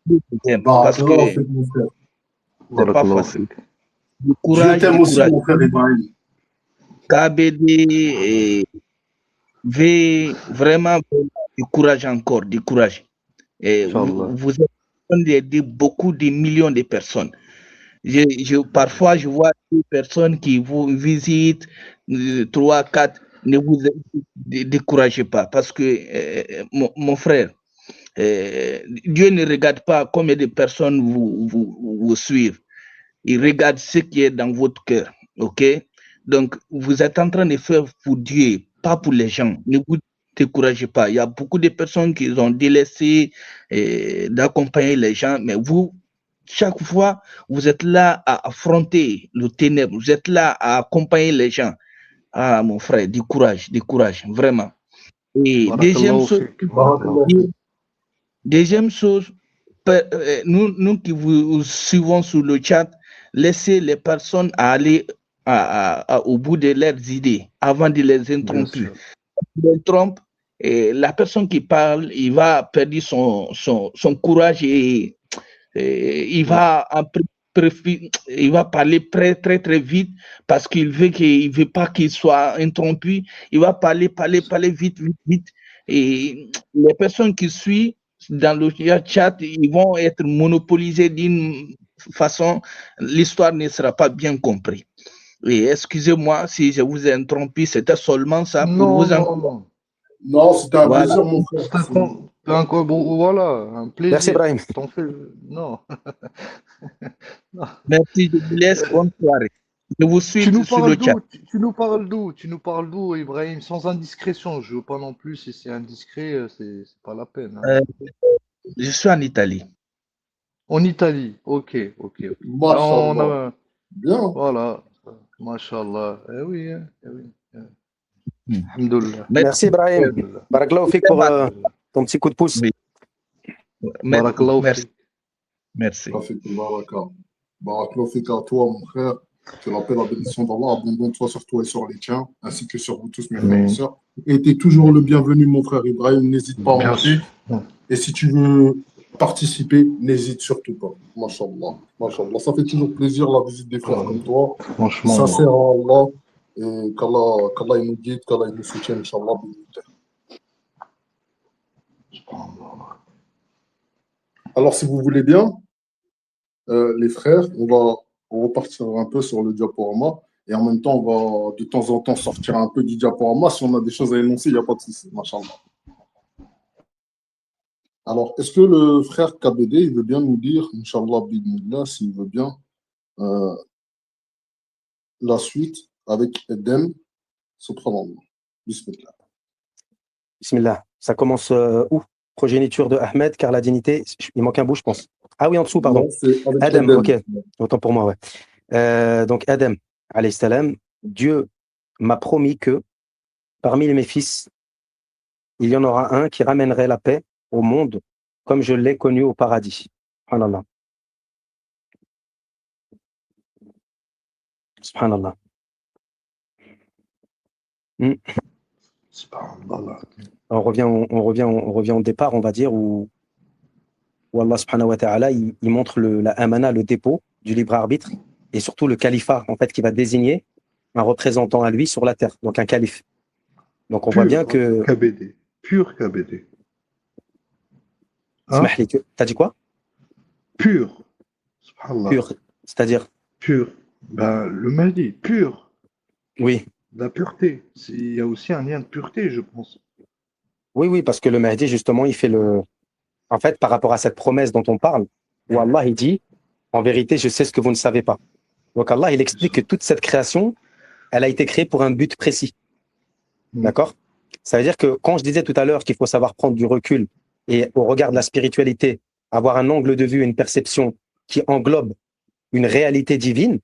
Dieu vous aime parce Barakallahu que fik, mon frère. c'est pas Barakallahu facile. fik. Du Je courage, t'aime du aussi, courage. mon frère Ibrahim. KBD et V, vraiment du courage encore, du courage. Et Inch'Allah. vous êtes en train d'aider beaucoup de millions de personnes. Parfois, je vois des personnes qui vous visitent, 3, 4, ne vous découragez pas parce que, mon frère, Dieu ne regarde pas combien de personnes vous suivent. Il regarde ce qui est dans votre cœur. OK? Donc, vous êtes en train de faire pour Dieu, pas pour les gens. Ne vous découragez pas. Il y a beaucoup de personnes qui ont délaissé d'accompagner les gens, mais vous, chaque fois, vous êtes là à affronter le ténèbre. Vous êtes là à accompagner les gens. Ah, mon frère, du courage, vraiment. Et Barakallahu fik. Barakallahu fik. deuxième chose, nous qui vous suivons sur le chat, laissez les personnes aller au bout de leurs idées avant de les Bien interrompre. sûr. Les trompe, et la personne qui parle, il va perdre son courage et il va parler très vite parce qu'il veut pas qu'il soit interrompu. Il va parler vite. Et les personnes qui suivent dans le chat, ils vont être monopolisés d'une façon, l'histoire ne sera pas bien comprise. Et excusez-moi si je vous ai interrompu, c'était seulement ça pour Non, vous non, non. Non, c'était un Voilà. plaisir, mon frère. C'est un bon, voilà, un plaisir. Merci, Ibrahim. T'en fais. Non. Merci, je vous laisse. Bonne soirée. Je vous suis Tu nous sur le parles chat. d'où? Tu nous parles d'où, Ibrahim? Sans indiscrétion. Je veux pas non plus. Si c'est indiscret, c'est pas la peine. Hein. Je suis en Italie. En Italie. Ok. Mashallah. Bien. Voilà. Mashallah. Eh oui. Alhamdoulilah. Merci, Ibrahim. Barakallahu fik pour ton petit coup de pouce. Oui. Barakallahu Merci. fik. Merci. Barakallahu fik à toi, mon frère. Que la paix, la bénédiction d'Allah abonde soit sur toi et sur les tiens, ainsi que sur vous tous, mes frères et sœurs. Et tu es toujours le bienvenu, mon frère Ibrahim. N'hésite pas à monter. Et si tu veux participer, n'hésite surtout pas. Mashallah. Ça fait toujours plaisir la visite des frères comme toi. Franchement. Sincère à Allah. Et qu'Allah il nous guide, qu'Allah il nous soutienne, Inch'Allah. Alors, si vous voulez bien, les frères, on va repartir un peu sur le diaporama. Et en même temps, on va de temps en temps sortir un peu du diaporama. Si on a des choses à énoncer, il n'y a pas de souci, machallah. Alors, est-ce que le frère KBD, il veut bien nous dire, Inch'Allah, bidnillah, s'il veut bien, euh, la suite avec Edem, subhanallah. Bismillah. Bismillah. Ça commence où? Progéniture de Ahmed, car la dignité. Il manque un bout, je pense. Ah oui, en dessous, pardon. Non, c'est avec Adam, Edem. ok. Autant pour moi, ouais. Donc, Adam, alayhi salam, Dieu m'a promis que parmi mes fils, il y en aura un qui ramènerait la paix au monde comme je l'ai connu au paradis. Subhanallah. Subhanallah. Subhanallah. On revient au départ, on va dire, où Allah subhanahu wa ta'ala, il montre la amana, le dépôt du libre arbitre, et surtout le califat, en fait, qui va désigner un représentant à lui sur la terre, donc un calife. Donc on voit bien que... KBD. Pur KBD. Hein? Smahli, t'as dit quoi? Pur. Subhanallah. Pur, c'est-à-dire? Pur. Ben, le Mahdi, pur. Oui. La pureté. Il y a aussi un lien de pureté, je pense. Oui, parce que le Mahdi, justement, il fait le... En fait, par rapport à cette promesse dont on parle, où Allah, il dit, en vérité, je sais ce que vous ne savez pas. Donc Allah, il explique que toute cette création, elle a été créée pour un but précis. D'accord? Ça veut dire que quand je disais tout à l'heure qu'il faut savoir prendre du recul et au regard de la spiritualité, avoir un angle de vue, une perception qui englobe une réalité divine,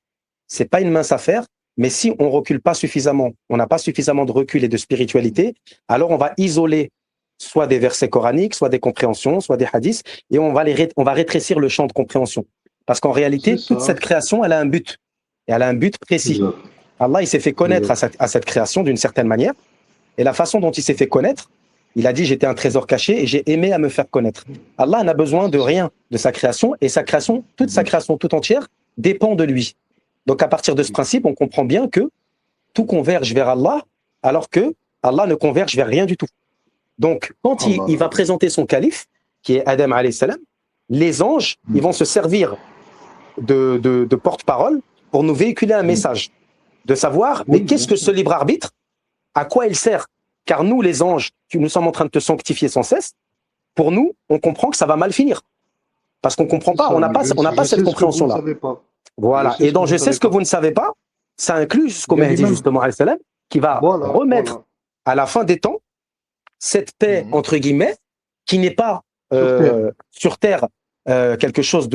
c'est pas une mince affaire, mais si on recule pas suffisamment, on n'a pas suffisamment de recul et de spiritualité, alors on va isoler soit des versets coraniques, soit des compréhensions, soit des hadiths, et on va rétrécir le champ de compréhension. Parce qu'en réalité, toute cette création, elle a un but. Et elle a un but précis. Allah, il s'est fait connaître à cette création d'une certaine manière. Et la façon dont il s'est fait connaître, il a dit, j'étais un trésor caché et j'ai aimé à me faire connaître. Allah n'a besoin de rien de sa création, et sa création, toute sa création tout entière, dépend de lui. Donc à partir de ce principe, on comprend bien que tout converge vers Allah, alors que Allah ne converge vers rien du tout. Donc quand il va présenter son calife, qui est Adam alayhi salam, les anges, ils vont se servir de porte-parole pour nous véhiculer un message, de savoir, mais qu'est-ce que ce libre arbitre? À quoi il sert? Car nous, les anges, nous sommes en train de te sanctifier sans cesse. Pour nous, on comprend que ça va mal finir. Parce qu'on ne comprend pas, on n'a pas cette compréhension-là. Voilà. Et donc, je sais ce que vous ne savez pas, ça inclut jusqu'au Mahdi, justement, qui va remettre à la fin des temps cette paix, entre guillemets, qui n'est pas sur Terre quelque chose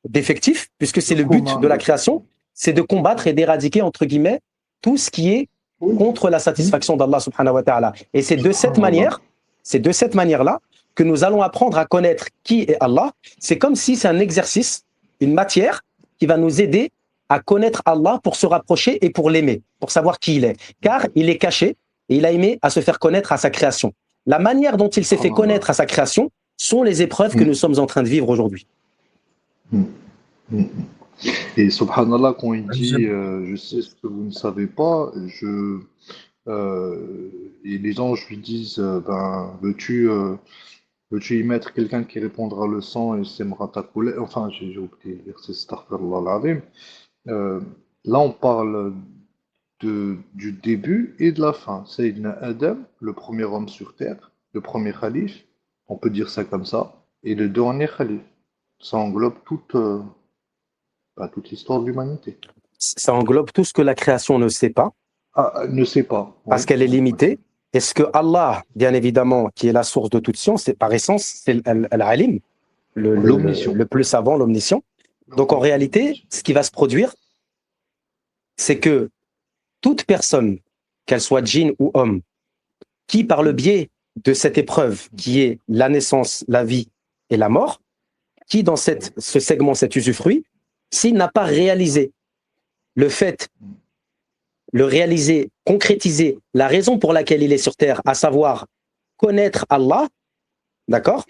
d'effectif, puisque c'est le but de la création, c'est de combattre et d'éradiquer, entre guillemets, tout ce qui est contre la satisfaction d'Allah subhanahu wa ta'ala. Et c'est de cette manière-là que nous allons apprendre à connaître qui est Allah. C'est comme si c'est un exercice, une matière qui va nous aider à connaître Allah pour se rapprocher et pour l'aimer, pour savoir qui il est. Car il est caché et il a aimé à se faire connaître à sa création. La manière dont il s'est fait connaître à sa création sont les épreuves que nous sommes en train de vivre aujourd'hui. Et subhanallah, quand il dit je sais ce que vous ne savez pas, et les anges lui disent veux-tu y mettre quelqu'un qui répondra le sang et sèmera ta colère? Enfin, j'ai oublié le verset, astaghfirullah al-azim. Là, on parle du début et de la fin. Sayyidina Adam, le premier homme sur terre, le premier calife, on peut dire ça comme ça, et le dernier calife. Ça englobe toute l'histoire de l'humanité. Ça englobe tout ce que la création ne sait pas. Ne sait pas. Parce qu'elle est limitée. Est-ce que Allah, bien évidemment, qui est la source de toute science, c'est par essence, c'est Al-Alim, le plus savant, l'omniscient. Donc en réalité, ce qui va se produire, c'est que toute personne, qu'elle soit djinn ou homme, qui par le biais de cette épreuve qui est la naissance, la vie et la mort, qui dans ce segment, cet usufruit, s'il n'a pas réalisé réaliser, concrétiser la raison pour laquelle il est sur terre, à savoir connaître Allah, d'accord?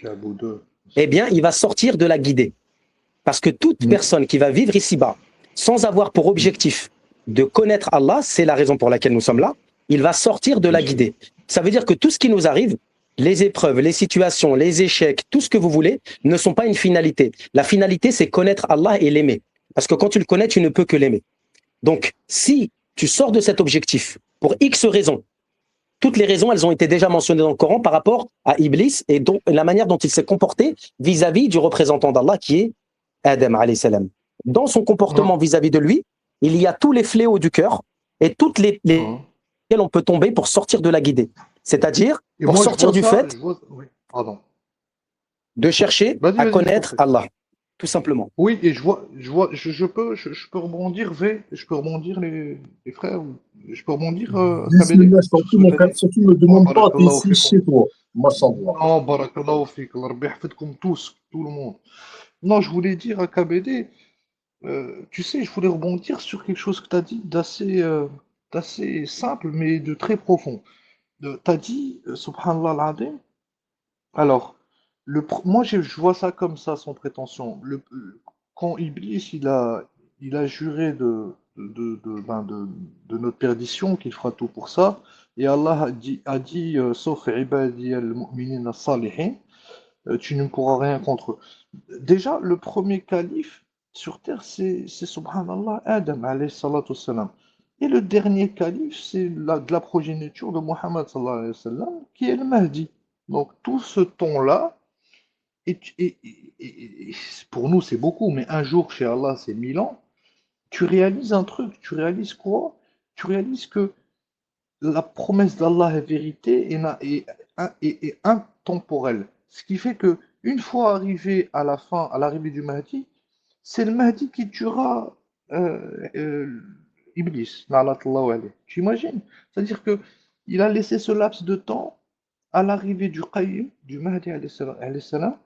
Eh bien, il va sortir de la guidée. Parce que toute personne qui va vivre ici-bas, sans avoir pour objectif de connaître Allah, c'est la raison pour laquelle nous sommes là, il va sortir de la guidée. Ça veut dire que tout ce qui nous arrive, les épreuves, les situations, les échecs, tout ce que vous voulez, ne sont pas une finalité. La finalité, c'est connaître Allah et l'aimer. Parce que quand tu le connais, tu ne peux que l'aimer. Donc, si tu sors de cet objectif pour X raisons, toutes les raisons, elles ont été déjà mentionnées dans le Coran par rapport à Iblis et donc la manière dont il s'est comporté vis-à-vis du représentant d'Allah qui est Adam alayhi salam. Dans son comportement vis-à-vis de lui, il y a tous les fléaux du cœur et toutes lesquels on peut tomber pour sortir de la guidée. C'est-à-dire Et pour moi, je sortir vois du ça, fait je vois... Oui, pardon. de chercher Vas-y, à vas-y, je t'en connaître prie. Allah, tout simplement. Oui, et je peux rebondir, je peux rebondir les frères, je peux rebondir, KBD, Bismillah, je t'en sur ce prie, que mon tu as frère. dit. Surtout, ne me Oh, demande pas, t'es barakallahu ici fikum. chez toi. Mashallah. Non, barakallahu fik, Allah rabbi yahfidkoum tous, tout le monde. Non, je voulais dire à KBD, tu sais, je voulais rebondir sur quelque chose que tu as dit d'assez simple, mais de très profond. Tu as dit, subhanallah al-azim, alors, moi je vois ça comme ça, sans prétention. Quand Iblis il a juré de notre perdition, qu'il fera tout pour ça, et Allah a dit sauf ibadi al-mu'minin as-salihin, tu ne pourras rien contre eux. Déjà, le premier calife sur terre, c'est subhanallah Adam alayhi salatu wassalam. Et le dernier calife, c'est de la progéniture de Mohammed sallallahu alayhi wa sallam, qui est le Mahdi. Donc tout ce ton-là, et pour nous c'est beaucoup, mais un jour chez Allah c'est 1000 ans, tu réalises un truc, tu réalises quoi? Tu réalises que la promesse d'Allah est vérité et intemporelle. Ce qui fait que une fois arrivé à la fin, à l'arrivée du Mahdi, c'est le Mahdi qui tuera Iblis. La'natullah alayh. Tu imagines? C'est-à-dire que il a laissé ce laps de temps à l'arrivée du Qayyim, du Mahdi alayhi salam,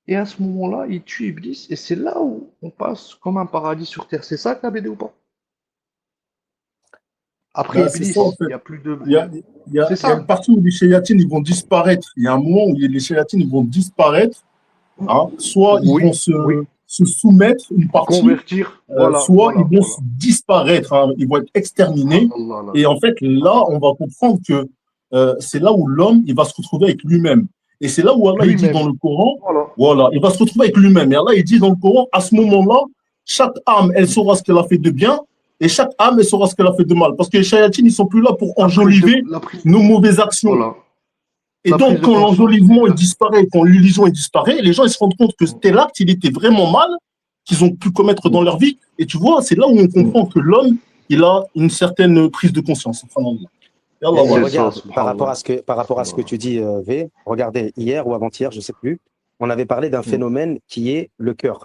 et à ce moment-là, il tue Iblis, et c'est là où on passe comme un paradis sur terre. C'est ça, KBD ou pas? Après Ben, c'est ça, en Iblis, fait. il n'y a plus de. C'est Il y a une ça. partie où les chéyatines ils vont disparaître. Il y a un moment où les chéyatines ils vont disparaître. Hein. Soit ils vont Oui, oui. se soumettre, une partie, Convertir, voilà, soit ils voilà, vont voilà. disparaître. Hein. Ils vont être exterminés. Subhanallah, là. Et en fait, là, on va comprendre que c'est là où l'homme il va se retrouver avec lui-même. Et c'est là où Allah il dit dans Lui-même, le Coran, voilà. voilà, il va se retrouver avec lui-même. Et Allah il dit dans le Coran, à ce moment-là, chaque âme, elle saura ce qu'elle a fait de bien, et chaque âme, elle saura ce qu'elle a fait de mal. Parce que les shayatines, ils sont plus là pour enjoliver La prise, nos mauvaises actions. voilà. Et La donc, prise de quand conscience, l'enjolivement il disparaît, quand l'illusion il disparaît, les gens ils se rendent compte que tel acte, il était vraiment mal, qu'ils ont pu commettre dans leur vie. Et tu vois, c'est là où on comprend que l'homme, il a une certaine prise de conscience. Et regarde, par rapport à ce que tu dis, V, regardez, hier ou avant-hier, je ne sais plus, on avait parlé d'un phénomène qui est le cœur,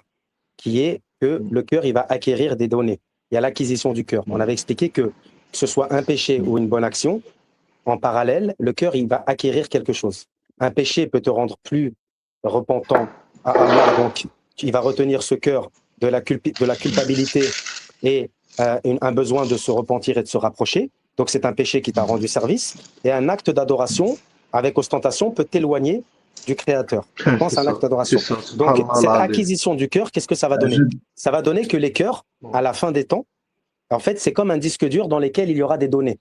qui est que le cœur, il va acquérir des données. Il y a l'acquisition du cœur. On avait expliqué que ce soit un péché ou une bonne action, en parallèle, le cœur, il va acquérir quelque chose. Un péché peut te rendre plus repentant à Allah, donc il va retenir ce cœur de la culpabilité et un besoin de se repentir et de se rapprocher. Donc c'est un péché qui t'a rendu service. Et un acte d'adoration avec ostentation peut t'éloigner du Créateur. Je pense à un acte d'adoration. Donc cette acquisition du cœur, qu'est-ce que ça va donner? Ça va donner que les cœurs, à la fin des temps, en fait, c'est comme un disque dur dans lequel il y aura des données.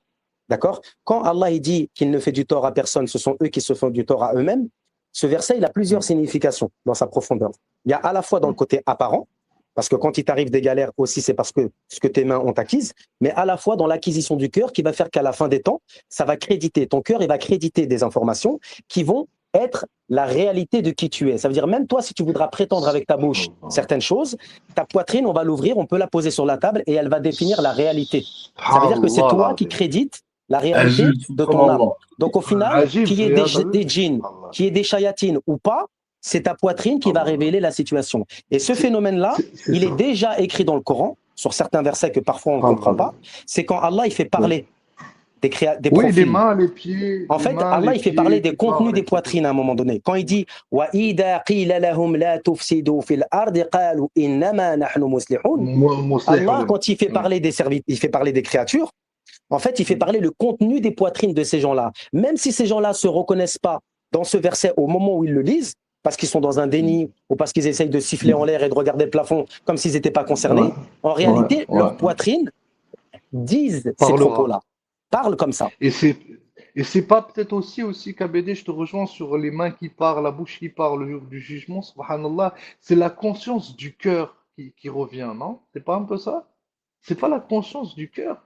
D'accord? Quand Allah il dit qu'il ne fait du tort à personne, ce sont eux qui se font du tort à eux-mêmes, ce verset, il a plusieurs significations dans sa profondeur. Il y a à la fois dans le côté apparent, parce que quand il t'arrive des galères aussi, c'est parce que ce que tes mains ont acquise, mais à la fois dans l'acquisition du cœur qui va faire qu'à la fin des temps, ça va créditer, ton cœur, il va créditer des informations qui vont être la réalité de qui tu es. Ça veut dire, même toi, si tu voudras prétendre avec ta bouche certaines choses, ta poitrine, on va l'ouvrir, on peut la poser sur la table et elle va définir la réalité. Ça veut dire que c'est toi qui crédites la réalité de ton âme. Donc au final, qu'il y ait des djinns, qu'il y ait des shayatines ou pas, c'est ta poitrine qui va révéler la situation. Et ce phénomène-là, il est déjà écrit dans le Coran, sur certains versets que parfois on ne comprend pas. C'est quand Allah il fait parler des profils. Oui, les mains, les pieds. En fait, Allah il fait parler des contenus des poitrines à un moment donné. Quand il dit وَإِذَا قِيلَ لَهُمْ لَا تُفْسِدُوا فِي الْأَرْضِ قَالُوا إِنَّمَا نَحْنُ مُصْلِحُونَ. Allah, quand il fait parler des serviteurs, il fait parler des créatures. En fait, il fait parler le contenu des poitrines de ces gens-là. Même si ces gens-là ne se reconnaissent pas dans ce verset au moment où ils le lisent, parce qu'ils sont dans un déni ou parce qu'ils essayent de siffler en l'air et de regarder le plafond comme s'ils n'étaient pas concernés, en réalité, leurs poitrines disent ces propos-là, parlent comme ça. Et c'est pas peut-être aussi KBD, je te rejoins sur les mains qui parlent, la bouche qui parle le jour du jugement, subhanallah, c'est la conscience du cœur qui revient, non? C'est pas un peu ça? C'est pas la conscience du cœur?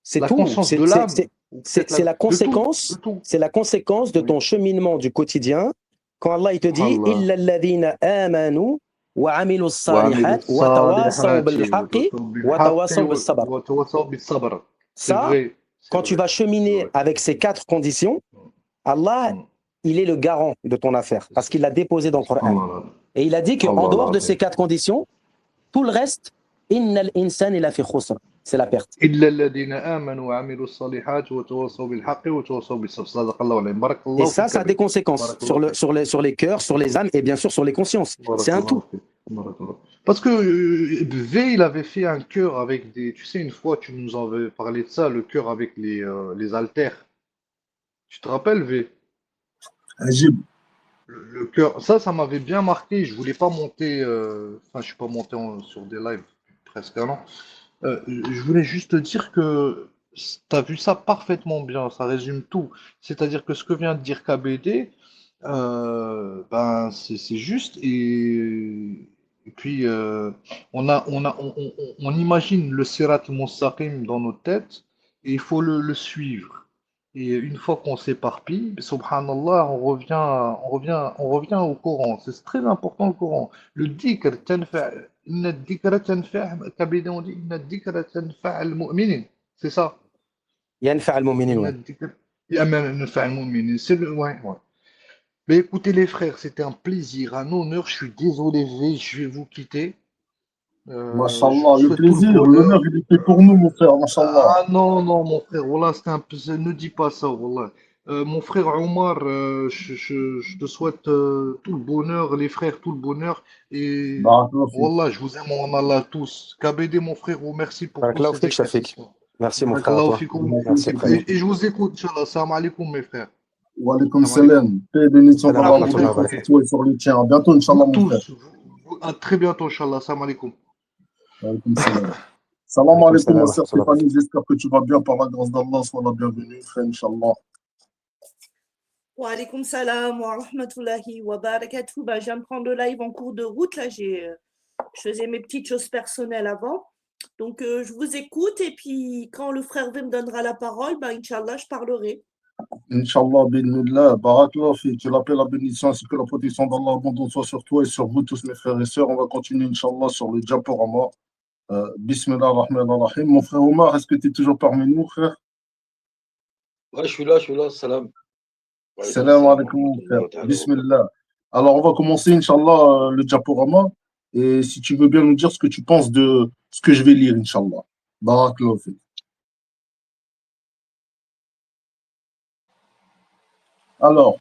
C'est La tout. conscience de l'âme. Ou C'est peut-être la de tout, conséquence, de tout. c'est la conséquence de Oui. ton cheminement du quotidien. Quand Allah il te dit Allah. إِلَّا الَّذِينَ آمَنُوا وَعَمِلُوا وعملوا الصَّالِحَات وَتَوَاصَوْا الصالحات بِالْحَقِّ بالحق وَتَوَاصَوْا بِالصَّبْر. وتواصوا بالصبر. C'est Ça, vrai, c'est quand tu vrai, vas c'est cheminer vrai. avec ces 4 conditions, Allah, il est le garant de ton affaire parce qu'il l'a déposé dans le Coran. Allah, Et il a dit qu'en Allah dehors de l'azim. ces 4 conditions, tout le reste, إِنَّ الْإِنسَانِ لَفِي خُسْرٍ, c'est la perte. إلا الذين آمنوا وعملوا الصالحات وتواصوا بالحق وتواصوا بالصبر. صدق الله العظيم. بارك Et الله ça, فيك ça a des أبي. conséquences بارك الله فيك. sur les cœurs, sur les âmes et bien sûr sur les consciences. بارك C'est un الله tout. فيك. بارك الله. Parce que V, il avait fait un cœur avec des. Tu sais, une fois, tu nous avais parlé de ça, le cœur avec les haltères. Tu te rappelles, V? Ajib. Le cœur. Ça m'avait bien marqué. Je voulais pas monter. Enfin, je suis pas monté sur des lives presque un an. Je voulais juste te dire que tu as vu ça parfaitement bien, ça résume tout. C'est-à-dire que ce que vient de dire KBD, ben c'est juste et puis on imagine le Sirat Mustaqim dans nos têtes et il faut le suivre. Et une fois qu'on s'éparpille, subhanallah, on revient au Coran. C'est très important le Coran. Le dhikr, إن الذكر تنفع كبيرة ودي إن الذكر تنفع المؤمنين. C'est ça. ينفع المؤمنين, إن ouais. الذكر ينفع المؤمنين. C'est le. Ouais, ouais. Mais écoutez les frères, c'était un plaisir, un honneur. Je suis désolé, V, je vais vous quitter. Je vous Mashallah, le souhaite tout le plaisir, bonheur. l'honneur, il était pour nous, mon frère, mashallah. Ah non, non, mon frère, voilà, c'était un peu. Ne dis pas ça, voilà. Mon frère Omar, je te souhaite tout le bonheur, les frères, tout le bonheur. Et Barakallah fik. voilà, je vous aime en Allah tous. KBD, mon frère, merci pour tous Barakallahu ces fik, Shafiq. éclaircissements. Merci mon frère à Barakallahu toi. fikoum. Merci frère. Et je vous écoute, Inch'Allah. Salam alaikum, mes frères. Wa alaykum Salam alaikum. salam. Paix et bénédiction Salam d'Allah, À vous mon rahmatullah wa frère, tous, sur barakatuh. toi et sur le tien. À bientôt, Inch'Allah, vous mon frère. tous. À très bientôt, Inch'Allah. Salam alaikum. Wa alaykum salam. Salam Alaykoum alaikum, salam ma wa sœur rahmatullah wa Stéphanie. J'espère que tu vas bien par la grâce d'Allah. Sois la bienvenue, frère, Inch'Allah. Wa alaykoum salam wa rahmatullahi wa barakatuh. Bah, je viens de prendre le live en cours de route. Là, je faisais mes petites choses personnelles avant. Donc, je vous écoute. Et puis, quand le frère V me donnera la parole, bah, Inch'Allah, je parlerai. Inch'Allah, bidnillah, barakallah fi. Tu l'appelles la bénédiction ainsi que la protection d'Allah abondante soit sur toi et sur vous tous, mes frères et sœurs. On va continuer, Inch'Allah, sur le diaporama. Bismillah ar-Rahman ar-Rahim. Mon frère Omar, est-ce que tu es toujours parmi nous, frère? Ouais, je suis là, salam. Wa alaykum Salam salam wa alaikum, mon frère. rahmatullahi wa ta'ala wa barakatuh. Bismillah. Alors, on va commencer, Inch'Allah, le diaporama. Et si tu veux bien nous dire ce que tu penses de ce que je vais lire, Inch'Allah. Barakallah fi. Alors,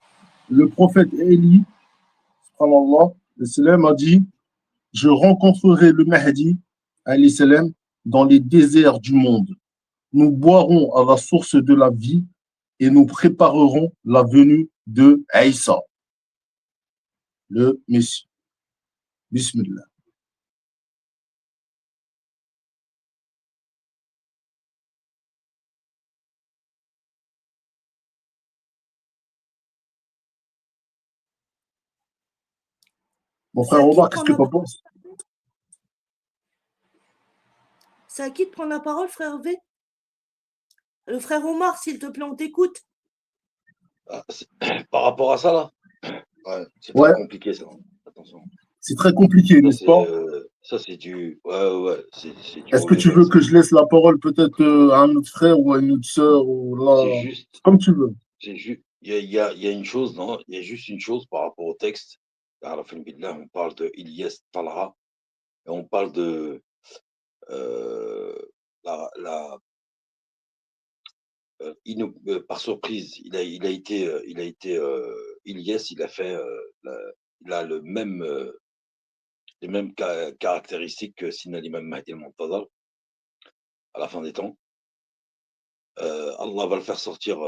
le prophète Élie, subhanallah, le salam a dit: je rencontrerai le Mahdi, alayhi salam, dans les déserts du monde. Nous boirons à la source de la vie et nous préparerons la venue de Aïssa, le Messie. Bismillah. Mon C'est frère à qui de Omar, qu'est-ce que prendre tu la en penses? C'est à qui de prendre la parole, frère V? Le frère Omar, s'il te plaît, on t'écoute. Ah, par rapport à ça, là, ouais, c'est Ouais, très compliqué, ça. Attention. c'est très compliqué, Ça, n'est-ce pas? c'est du. Ouais, c'est du Est-ce que mauvais tu zèle, veux ça. que je laisse la parole peut-être à un autre frère ou à une autre sœur ou C'est là, juste. comme tu veux. Il y a une chose, non? Il y a juste une chose par rapport au texte. À la fin de Billah, on parle de Ilyes Talha et on parle de la, la, par surprise, Ilyes, il a fait, il a les mêmes caractéristiques que Sina l'imam Mahdi al-Muntazar à la fin des temps. Allah va le faire sortir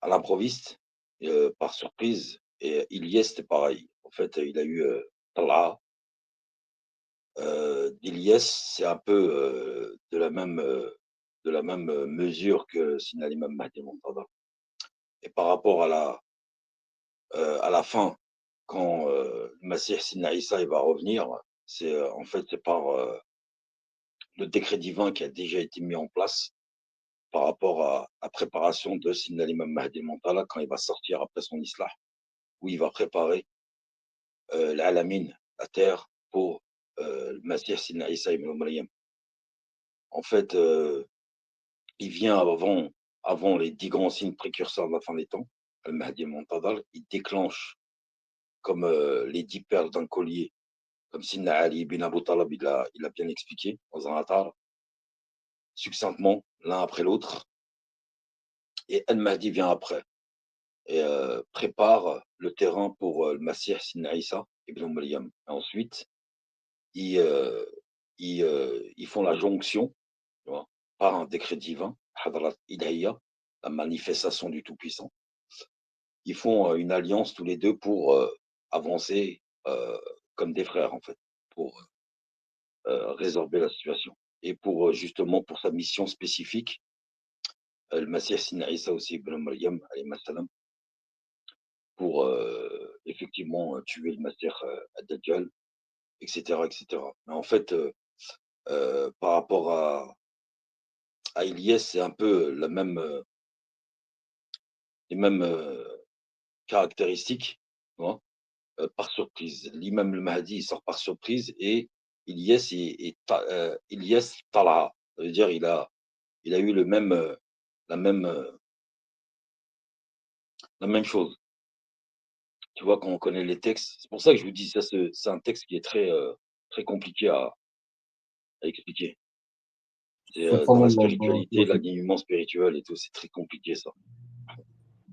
à l'improviste, par surprise. Et Ilyes, c'était pareil. En fait, il a eu Talha. Ilyes, c'est un peu de la même mesure que Sina l'imam Mahdi al-Muntazar. Et par rapport à la fin, quand le Masih Sina Issa il va revenir, en fait c'est par le décret divin qui a déjà été mis en place par rapport à la préparation de Sidna l'imam Mahdi al-Muntala quand il va sortir après son islah, où il va préparer l'alamin, la terre, pour le Masih Sidna Isa ibn Maryam. En fait, il vient avant les 10 grands signes précurseurs de la fin des temps, al-Mahdi al-Muntadar, il déclenche comme les 10 perles d'un collier, comme Sidna Ali ibn Abu Talib, il a bien expliqué dans un atar, succinctement, l'un après l'autre, et al-Mahdi vient après, et prépare le terrain pour le Masih Sidna Isa ibn Maryam. Et ensuite, ils font la jonction, tu vois, par un décret divin, Hadrat Ilahiyya, la manifestation du Tout-Puissant. Ils font une alliance tous les deux pour avancer comme des frères, en fait, pour résorber la situation. Et pour justement, pour sa mission spécifique, le Masih Sidna Isa aussi ibn Maryam, alayhi salam, pour effectivement tuer le Masih ad-Dajjal, etc., etc. Mais en fait, par rapport à Ilyes, c'est un peu les mêmes caractéristiques, tu vois, par surprise. L'imam al-Mahdi, il sort par surprise, et Ilyes, Ilyes Talha, ça veut dire il a eu la même chose. Tu vois, quand on connaît les textes, c'est pour ça que je vous dis, ça, c'est un texte qui est très compliqué à expliquer. C'est dans la Subhanallah, spiritualité, l'alignement spirituel et tout, c'est très compliqué, ça.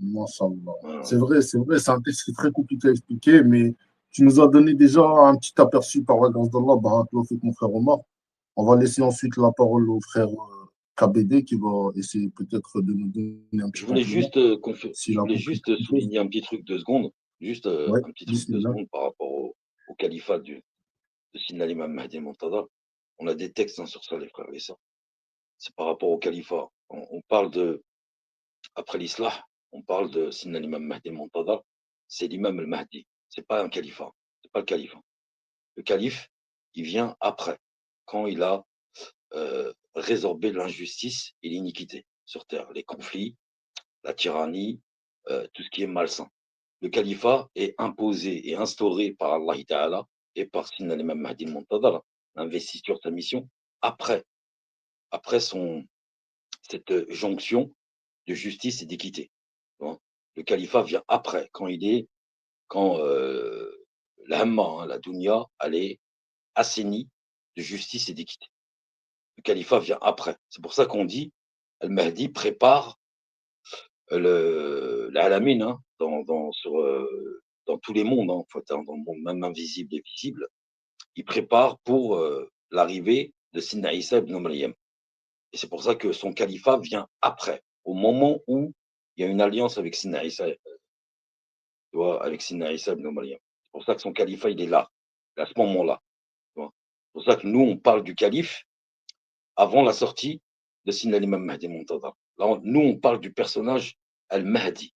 Masha'Allah. Voilà. C'est vrai, c'est un texte qui est très compliqué à expliquer, mais tu nous as donné déjà un petit aperçu par la grâce d'Allah, barakallahu fik, mon frère Omar. On va laisser ensuite la parole au frère KBD qui va essayer peut-être de nous donner un petit Je voulais complément, juste, s'il a compris quelque chose. souligner un petit truc 2 secondes, juste Ouais, un petit truc 2 bismillah. secondes par rapport au califat de Sidna l'imam Mahdi al-Muntadar. On a des textes sur ça, les frères et sœurs. C'est par rapport au califat. On parle après l'islah, on parle de Sidna l'imam Mahdi al-Muntadar, c'est l'imam al-Mahdi. C'est pas un califat. C'est pas le califat. Le calife, il vient après, quand il a résorbé l'injustice et l'iniquité sur terre, les conflits, la tyrannie, tout ce qui est malsain. Le califat est imposé et instauré par Allah Ta'ala et par Sidna l'imam Mahdi al-Muntadar, investi sur sa mission, après cette jonction de justice et d'équité. Le califat vient après, quand la Hamma, hein, la Dunya, elle est assainie de justice et d'équité. Le califat vient après. C'est pour ça qu'on dit, Al-Mahdi prépare l'alamin, hein, dans tous les mondes, hein, en fait, hein, dans le monde même invisible et visible. Il prépare pour l'arrivée de Sidna Isa ibn Maryam. Et c'est pour ça que son califat vient après, au moment où il y a une alliance avec Sidna Isa, tu vois, avec Sidna Isa ibn Maryam. C'est pour ça que son califat, il est là, à ce moment-là. C'est pour ça que nous, on parle du calife avant la sortie de Sidna l'imam Mahdi al-Muntadar. Là, nous, on parle du personnage Al-Mahdi,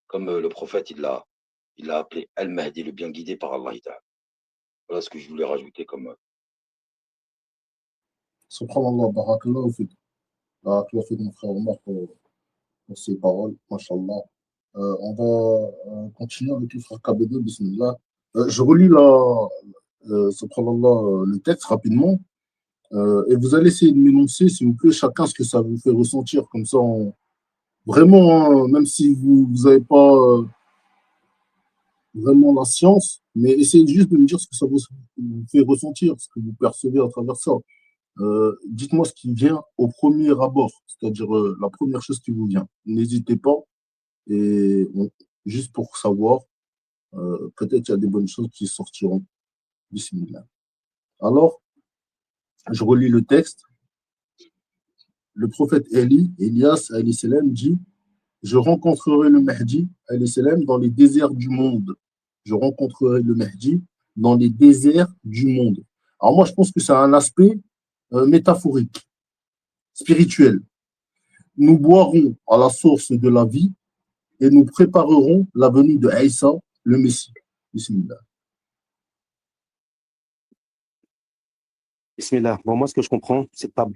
comme le prophète, il l'a appelé Al-Mahdi, le bien guidé par Allah. Voilà ce que je voulais rajouter comme. Subhanallah, barakallahu fik. Barakallahu fik, mon frère Omar, pour ces paroles, mashallah. On va continuer avec le frère KBD, bismillah. Je relis subhanallah, le texte rapidement. Et vous allez essayer de m'énoncer, s'il vous plaît, chacun ce que ça vous fait ressentir. Comme ça, vraiment, hein, même si vous n'avez pas vraiment la science, mais essayez juste de me dire ce que ça vous fait ressentir, ce que vous percevez à travers ça. Dites-moi ce qui vient au premier abord, c'est-à-dire la première chose qui vous vient. N'hésitez pas, et juste pour savoir, peut-être il y a des bonnes choses qui sortiront. Bismillah. Alors, je relis le texte. Le prophète Elias, alayhi salam, dit: je rencontrerai le Mahdi, alayhi salam, dans les déserts du monde. Je rencontrerai le Mahdi dans les déserts du monde. Alors moi, je pense que c'est un aspect métaphorique, spirituel. Nous boirons à la source de la vie et nous préparerons la venue de Aïssa, le Messie. Bismillah. Bismillah. Bon, moi, ce que je comprends, c'est pas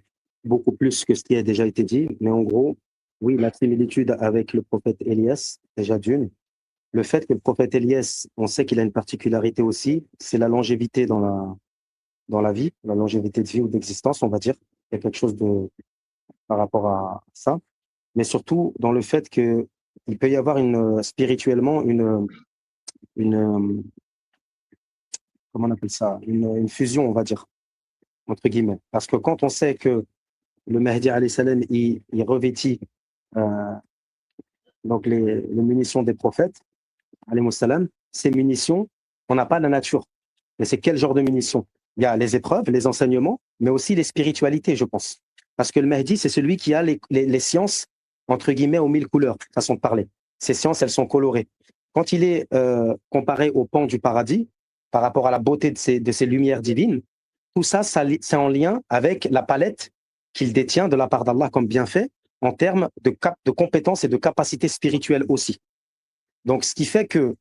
beaucoup plus que ce qui a déjà été dit, mais en gros, oui, la similitude avec le prophète Élias, déjà d'une. Le fait que le prophète Élias, on sait qu'il a une particularité aussi, c'est la longévité dans la vie, la longévité de vie ou d'existence, on va dire. Il y a quelque chose de par rapport à ça, mais surtout dans le fait que il peut y avoir spirituellement une comment on appelle ça, une fusion, on va dire, entre guillemets. Parce que quand on sait que le Mahdi alayhi salam, il revêtit donc les munitions des prophètes, alayhi salam, ces munitions, on n'a pas la nature. Mais c'est quel genre de munitions? Il y a les épreuves, les enseignements, mais aussi les spiritualités, je pense. Parce que le Mahdi, c'est celui qui a les sciences, entre guillemets, aux 1000 couleurs, façon de parler. Ces sciences, elles sont colorées. Quand il est comparé au pan du paradis, par rapport à la beauté de ces lumières divines, tout ça, c'est en lien avec la palette qu'il détient de la part d'Allah comme bienfait, en termes de compétences et de capacités spirituelles aussi. Donc, ce qui fait que,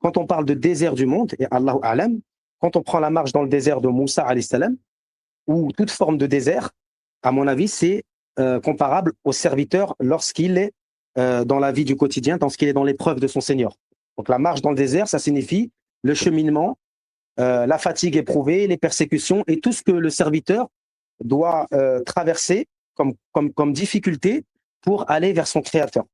quand on parle de désert du monde, et Allahu A'lam, quand on prend la marche dans le désert de Moussa alayhi salam, ou toute forme de désert, à mon avis, c'est comparable au serviteur lorsqu'il est dans la vie du quotidien, lorsqu'il est dans l'épreuve de son Seigneur. Donc la marche dans le désert, ça signifie le cheminement, la fatigue éprouvée, les persécutions et tout ce que le serviteur doit traverser comme difficulté pour aller vers son Créateur.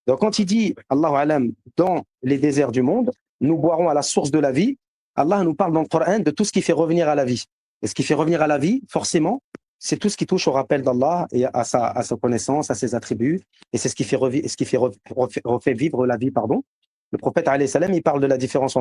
Donc quand il dit, Allahu A'lam, dans les déserts du monde, nous boirons à la source de la vie, Allah nous parle dans le Coran de tout ce qui fait revenir à la vie. Et ce qui fait revenir à la vie, forcément, c'est tout ce qui touche au rappel d'Allah et à sa connaissance, à ses attributs. Et c'est ce qui fait refait vivre la vie, pardon. Le prophète, alayhi salam, il parle de la différence entre